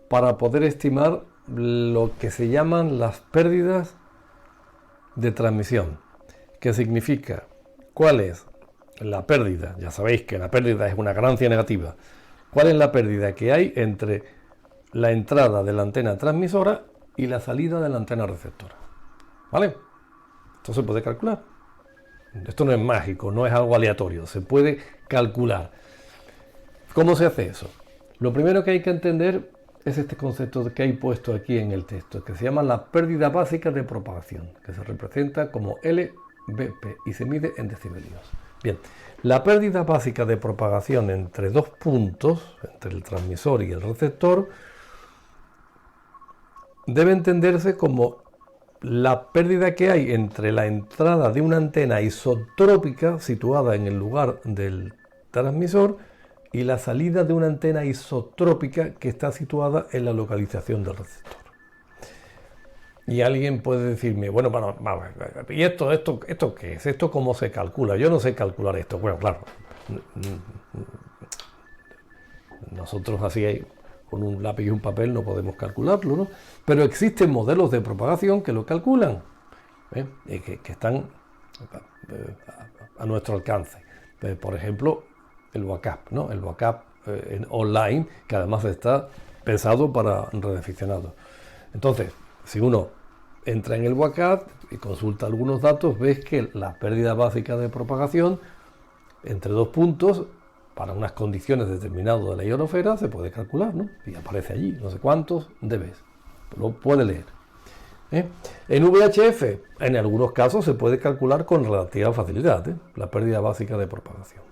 para poder estimar lo que se llaman las pérdidas de transmisión. ¿Qué significa? ¿Cuál es la pérdida? Ya sabéis que la pérdida es una ganancia negativa. ¿Cuál es la pérdida que hay entre la entrada de la antena transmisora y la salida de la antena receptora? ¿Vale? Esto se puede calcular. Esto no es mágico, no es algo aleatorio, se puede calcular. ¿Cómo se hace eso? Lo primero que hay que entender es este concepto que hay puesto aquí en el texto, que se llama la pérdida básica de propagación, que se representa como LBP y se mide en decibelios. Bien, la pérdida básica de propagación entre dos puntos, entre el transmisor y el receptor, debe entenderse como la pérdida que hay entre la entrada de una antena isotrópica situada en el lugar del transmisor y la salida de una antena isotrópica que está situada en la localización del receptor. Y alguien puede decirme, bueno, ¿y esto qué es? ¿Esto cómo se calcula? Yo no sé calcular esto. Bueno, claro, nosotros así con un lápiz y un papel no podemos calcularlo, ¿no? Pero existen modelos de propagación que lo calculan, que están a nuestro alcance. Por ejemplo, el WACAP, ¿no? El WACAP online, que además está pensado para radioaficionados. Entonces, si uno entra en el WACAP y consulta algunos datos, ves que la pérdida básica de propagación entre dos puntos para unas condiciones determinadas de la ionosfera se puede calcular, ¿no? Y aparece allí, no sé cuántos dB. Lo puede leer. ¿eh? En VHF, en algunos casos se puede calcular con relativa facilidad, la pérdida básica de propagación.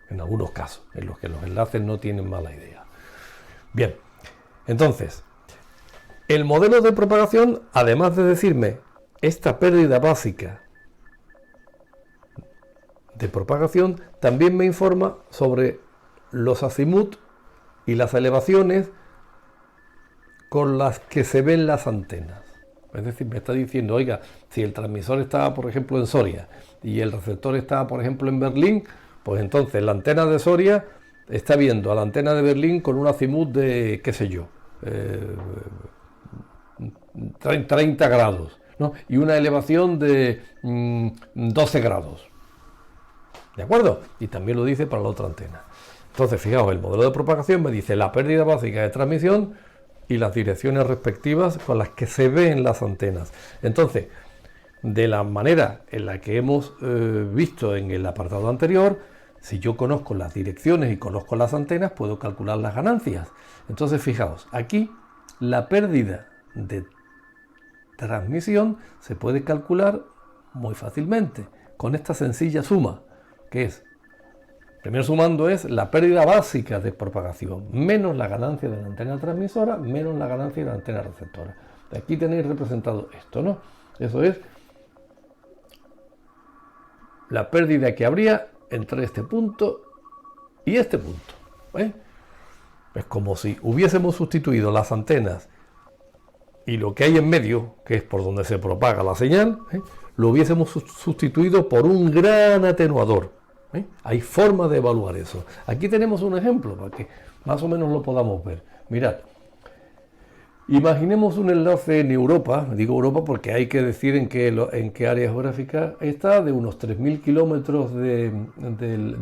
En algunos casos, en los que los enlaces no tienen mala idea. Bien, entonces, el modelo de propagación, además de decirme esta pérdida básica de propagación, también me informa sobre los azimut y las elevaciones con las que se ven las antenas. Es decir, me está diciendo, oiga, si el transmisor está, por ejemplo, en Soria y el receptor está, por ejemplo, en Berlín, pues entonces la antena de Soria está viendo a la antena de Berlín con un azimut de, qué sé yo, 30 grados, ¿no? Y una elevación de 12 grados. ¿De acuerdo? Y también lo dice para la otra antena. Entonces, fijaos, el modelo de propagación me dice la pérdida básica de transmisión y las direcciones respectivas con las que se ven las antenas. Entonces, de la manera en la que hemos visto en el apartado anterior, si yo conozco las direcciones y conozco las antenas, puedo calcular las ganancias. Entonces, fijaos, aquí la pérdida de transmisión se puede calcular muy fácilmente con esta sencilla suma, que es, primero sumando, es la pérdida básica de propagación menos la ganancia de la antena transmisora menos la ganancia de la antena receptora. Aquí tenéis representado esto, ¿no? Eso es la pérdida que habría entre este punto y este punto, ¿eh? Es como si hubiésemos sustituido las antenas y lo que hay en medio, que es por donde se propaga la señal, lo hubiésemos sustituido por un gran atenuador. Hay forma de evaluar eso. Aquí tenemos un ejemplo para que más o menos lo podamos ver. Mirad, imaginemos un enlace en Europa, digo Europa porque hay que decir en qué área geográfica está, de unos 3.000 kilómetros de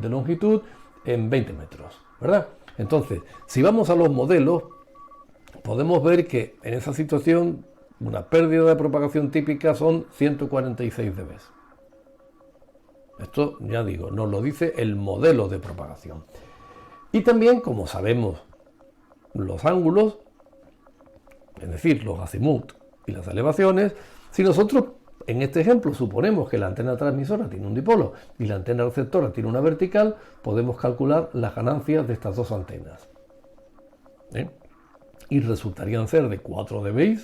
longitud en 20 metros, ¿verdad? Entonces, si vamos a los modelos, podemos ver que en esa situación una pérdida de propagación típica son 146 dB. Esto, ya digo, nos lo dice el modelo de propagación. Y también, como sabemos los ángulos, es decir, los azimut y las elevaciones, si nosotros en este ejemplo suponemos que la antena transmisora tiene un dipolo y la antena receptora tiene una vertical, podemos calcular las ganancias de estas dos antenas. Y resultarían ser de 4 dBi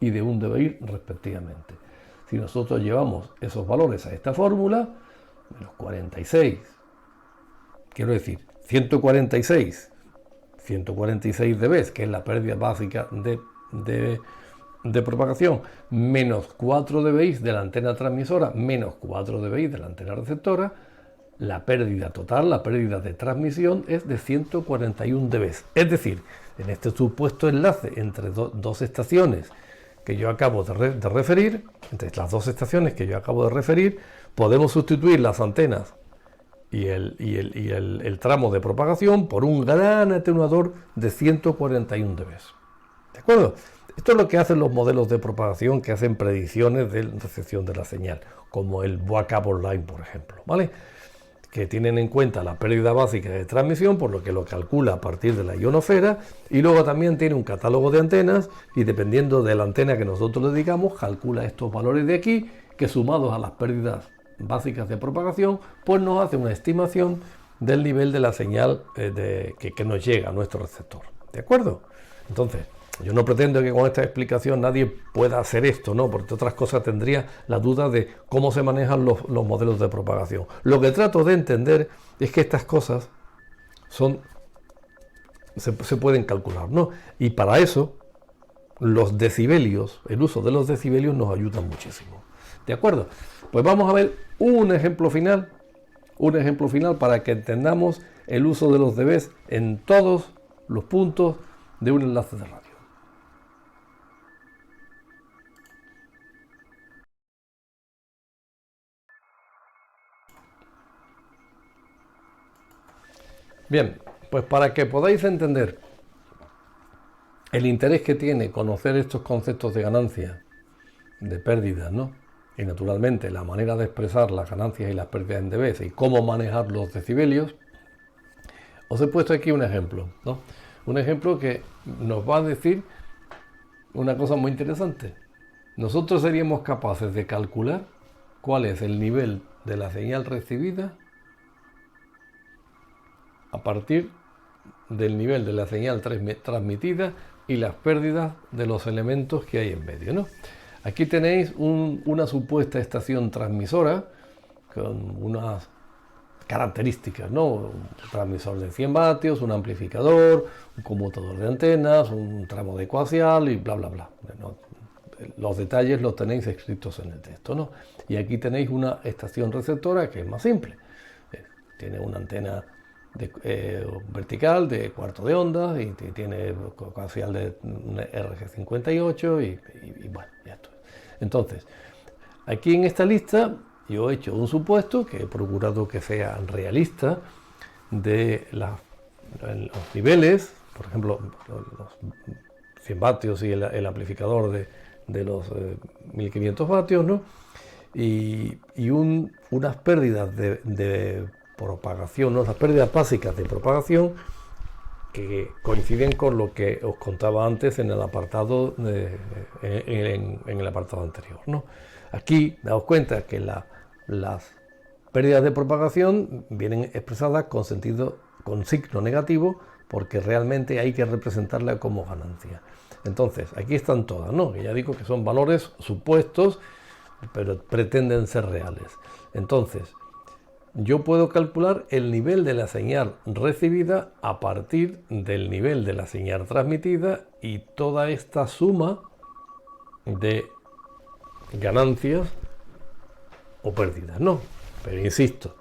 y de 1 dBi respectivamente. Si nosotros llevamos esos valores a esta fórmula, menos 46, quiero decir, 146 dB, que es la pérdida básica de propagación, menos 4 dBi de la antena transmisora, menos 4 dBi de la antena receptora, la pérdida total, la pérdida de transmisión es de 141 dB. Es decir, en este supuesto enlace entre dos estaciones que yo acabo de referir, entre las dos estaciones que yo acabo de referir, podemos sustituir las antenas y el tramo de propagación por un gran atenuador de 141 dB. ¿De acuerdo? Esto es lo que hacen los modelos de propagación que hacen predicciones de recepción de la señal, como el Backup Online, por ejemplo, ¿vale? Que tienen en cuenta la pérdida básica de transmisión, por lo que lo calcula a partir de la ionosfera, y luego también tiene un catálogo de antenas, y dependiendo de la antena que nosotros le digamos, calcula estos valores de aquí, que sumados a las pérdidas básicas de propagación, pues nos hace una estimación del nivel de la señal que nos llega a nuestro receptor. ¿De acuerdo? Entonces, yo no pretendo que con esta explicación nadie pueda hacer esto, ¿no? Porque otras cosas tendría la duda de cómo se manejan los modelos de propagación. Lo que trato de entender es que estas cosas se pueden calcular, ¿no? Y para eso, los decibelios, el uso de los decibelios nos ayuda muchísimo. ¿De acuerdo? Pues vamos a ver un ejemplo final para que entendamos el uso de los dBs en todos los puntos de un enlace de radio. Bien, pues para que podáis entender el interés que tiene conocer estos conceptos de ganancia, de pérdidas, ¿no? Y naturalmente la manera de expresar las ganancias y las pérdidas en dB y cómo manejar los decibelios, os he puesto aquí un ejemplo, ¿no? Un ejemplo que nos va a decir una cosa muy interesante. nosotros seríamos capaces de calcular cuál es el nivel de la señal recibida a partir del nivel de la señal transmitida y las pérdidas de los elementos que hay en medio, ¿no? Aquí tenéis una supuesta estación transmisora con unas características, ¿no? Un transmisor de 100 vatios, un amplificador, un conmutador de antenas, un tramo de coaxial y bla, bla, bla. ¿No? Los detalles los tenéis escritos en el texto, ¿no? Y aquí tenéis una estación receptora que es más simple. Tiene una antena vertical de cuarto de onda y tiene coaxial de RG58 y bueno, ya está. Entonces, aquí en esta lista yo he hecho un supuesto que he procurado que sea realista de los niveles, por ejemplo, los 100 vatios y el amplificador de los 1500 vatios, ¿no? Y unas pérdidas de propagación, ¿no? Las pérdidas básicas de propagación que coinciden con lo que os contaba antes en el apartado en el apartado anterior, ¿no? Aquí daos cuenta que las pérdidas de propagación vienen expresadas con signo negativo, porque realmente hay que representarla como ganancia. Entonces, aquí están todas, ¿no? Que ya digo que son valores supuestos, pero pretenden ser reales. Entonces, yo puedo calcular el nivel de la señal recibida a partir del nivel de la señal transmitida y toda esta suma de ganancias o pérdidas, ¿no? Pero insisto,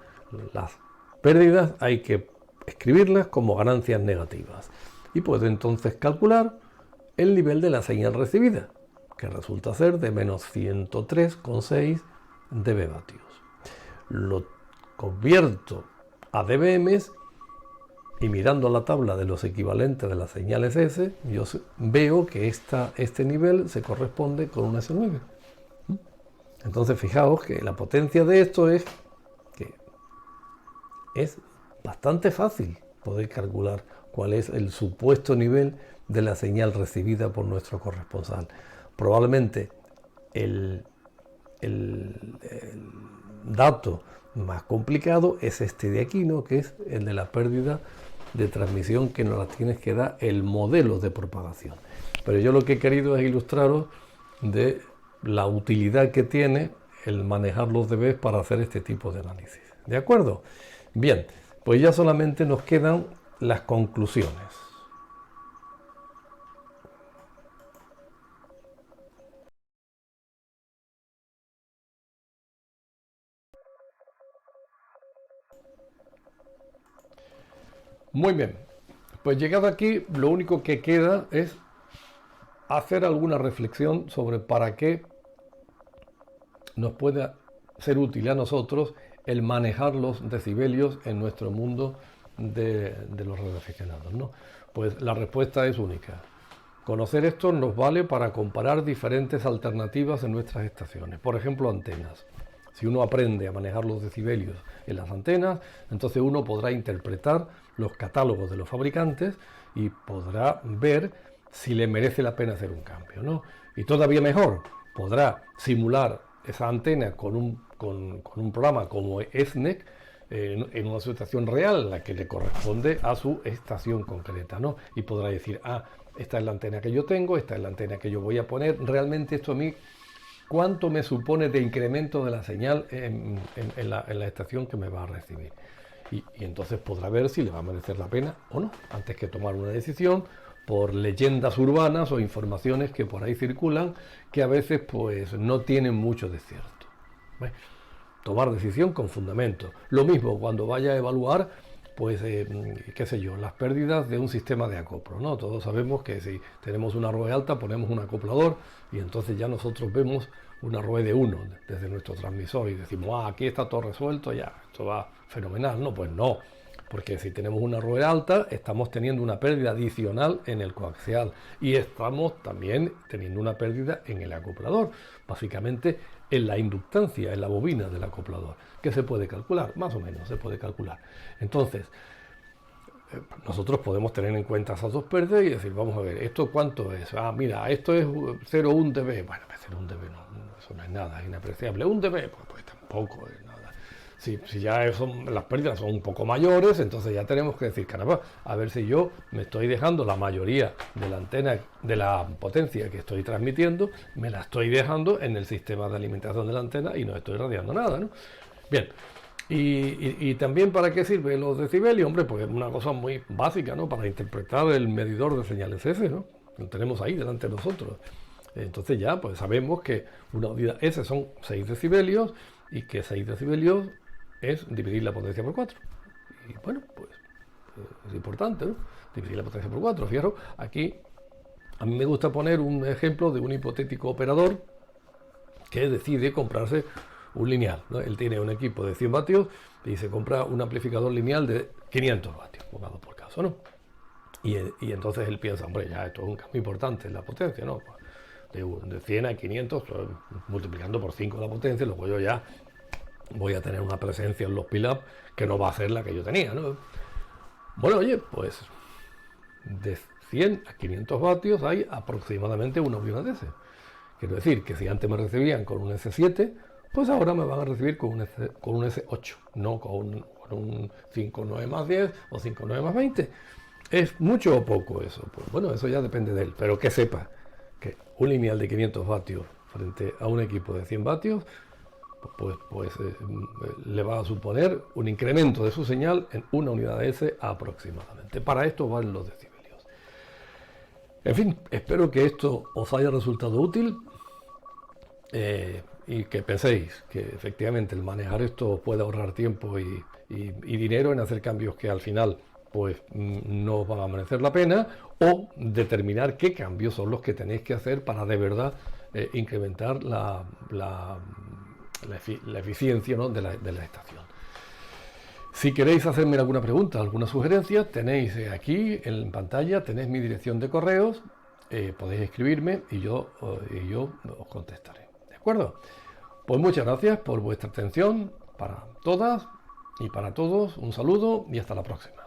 las pérdidas hay que escribirlas como ganancias negativas y puedo entonces calcular el nivel de la señal recibida, que resulta ser de menos 103,6 dBvatios. Lo convierto a dBm y mirando la tabla de los equivalentes de las señales S, yo veo que este nivel se corresponde con un S9. Entonces fijaos que la potencia de esto es que es bastante fácil poder calcular cuál es el supuesto nivel de la señal recibida por nuestro corresponsal. Probablemente el dato más complicado es este de aquí, ¿no? Que es el de la pérdida de transmisión, que nos la tienes que dar el modelo de propagación. Pero yo lo que he querido es ilustraros de la utilidad que tiene el manejar los dBs para hacer este tipo de análisis. ¿De acuerdo? Bien, pues ya solamente nos quedan las conclusiones. Muy bien, pues llegado aquí, lo único que queda es hacer alguna reflexión sobre para qué nos puede ser útil a nosotros el manejar los decibelios en nuestro mundo de los radioaficionados, ¿no? Pues la respuesta es única. Conocer esto nos vale para comparar diferentes alternativas en nuestras estaciones. Por ejemplo, antenas. Si uno aprende a manejar los decibelios en las antenas, entonces uno podrá interpretar los catálogos de los fabricantes y podrá ver si le merece la pena hacer un cambio, ¿no? Y todavía mejor, podrá simular esa antena con un programa como ESNEC en una situación real, la que le corresponde a su estación concreta, ¿no? Y podrá decir, ah, esta es la antena que yo tengo, esta es la antena que yo voy a poner, realmente esto a mí, ¿cuánto me supone de incremento de la señal en la estación que me va a recibir? Y entonces podrá ver si le va a merecer la pena o no, antes que tomar una decisión por leyendas urbanas o informaciones que por ahí circulan, que a veces pues no tienen mucho de cierto. ¿Ves? Tomar decisión con fundamento. Lo mismo cuando vaya a evaluar, pues, qué sé yo, las pérdidas de un sistema de acoplo, ¿no? Todos sabemos que si tenemos una ROE alta, ponemos un acoplador y entonces ya nosotros vemos una ROE de 1 desde nuestro transmisor y decimos, ah, aquí está todo resuelto, ya, esto va fenomenal. No, pues no, porque si tenemos una ROE alta, estamos teniendo una pérdida adicional en el coaxial y estamos también teniendo una pérdida en el acoplador, básicamente en la inductancia, en la bobina del acoplador, que se puede calcular, más o menos se puede calcular. Entonces, nosotros podemos tener en cuenta esas dos pérdidas y decir, vamos a ver, ¿esto cuánto es? Ah, mira, esto es 0,1 dB. Bueno, 0,1 dB eso no es nada, es inapreciable. 1 dB, pues tampoco es nada. Si ya las pérdidas son un poco mayores, entonces ya tenemos que decir, caramba, a ver si yo me estoy dejando la mayoría de la antena, de la potencia que estoy transmitiendo, me la estoy dejando en el sistema de alimentación de la antena y no estoy radiando nada, ¿no? Bien. Y también para qué sirven los decibelios, hombre, pues es una cosa muy básica, ¿no? Para interpretar el medidor de señales S, ¿no? Lo tenemos ahí delante de nosotros. Entonces ya pues sabemos que una unidad S son 6 decibelios y que 6 decibelios es dividir la potencia por 4. Y bueno, pues es importante, ¿no? Dividir la potencia por 4. Fijaros, aquí a mí me gusta poner un ejemplo de un hipotético operador que decide comprarse un lineal, ¿no? Él tiene un equipo de 100 vatios y se compra un amplificador lineal de 500 vatios, pongamos por caso, ¿no? Y entonces él piensa, hombre, ya esto es un cambio importante en la potencia, ¿no? De 100 a 500, pues, multiplicando por 5 la potencia, luego yo ya voy a tener una presencia en los pil-up que no va a ser la que yo tenía, ¿no? Bueno, oye, pues de 100 a 500 vatios hay aproximadamente una unidad de S. Quiero decir que si antes me recibían con un S7, pues ahora me van a recibir con un S8, no con un 5,9 más 10 o 5,9 más 20. ¿Es mucho o poco eso? Pues bueno, eso ya depende de él, pero que sepa que un lineal de 500 vatios frente a un equipo de 100 vatios, pues le va a suponer un incremento de su señal en una unidad de S aproximadamente. Para esto van los decibelios. En fin, espero que esto os haya resultado útil. Y que penséis que efectivamente el manejar esto puede ahorrar tiempo y dinero en hacer cambios que al final pues no van a merecer la pena, o determinar qué cambios son los que tenéis que hacer para de verdad incrementar la eficiencia, ¿no? de la estación. Si queréis hacerme alguna pregunta, alguna sugerencia, tenéis aquí en pantalla, tenéis mi dirección de correos, podéis escribirme y yo os contestaré. ¿De acuerdo? Pues muchas gracias por vuestra atención, para todas y para todos. Un saludo y hasta la próxima.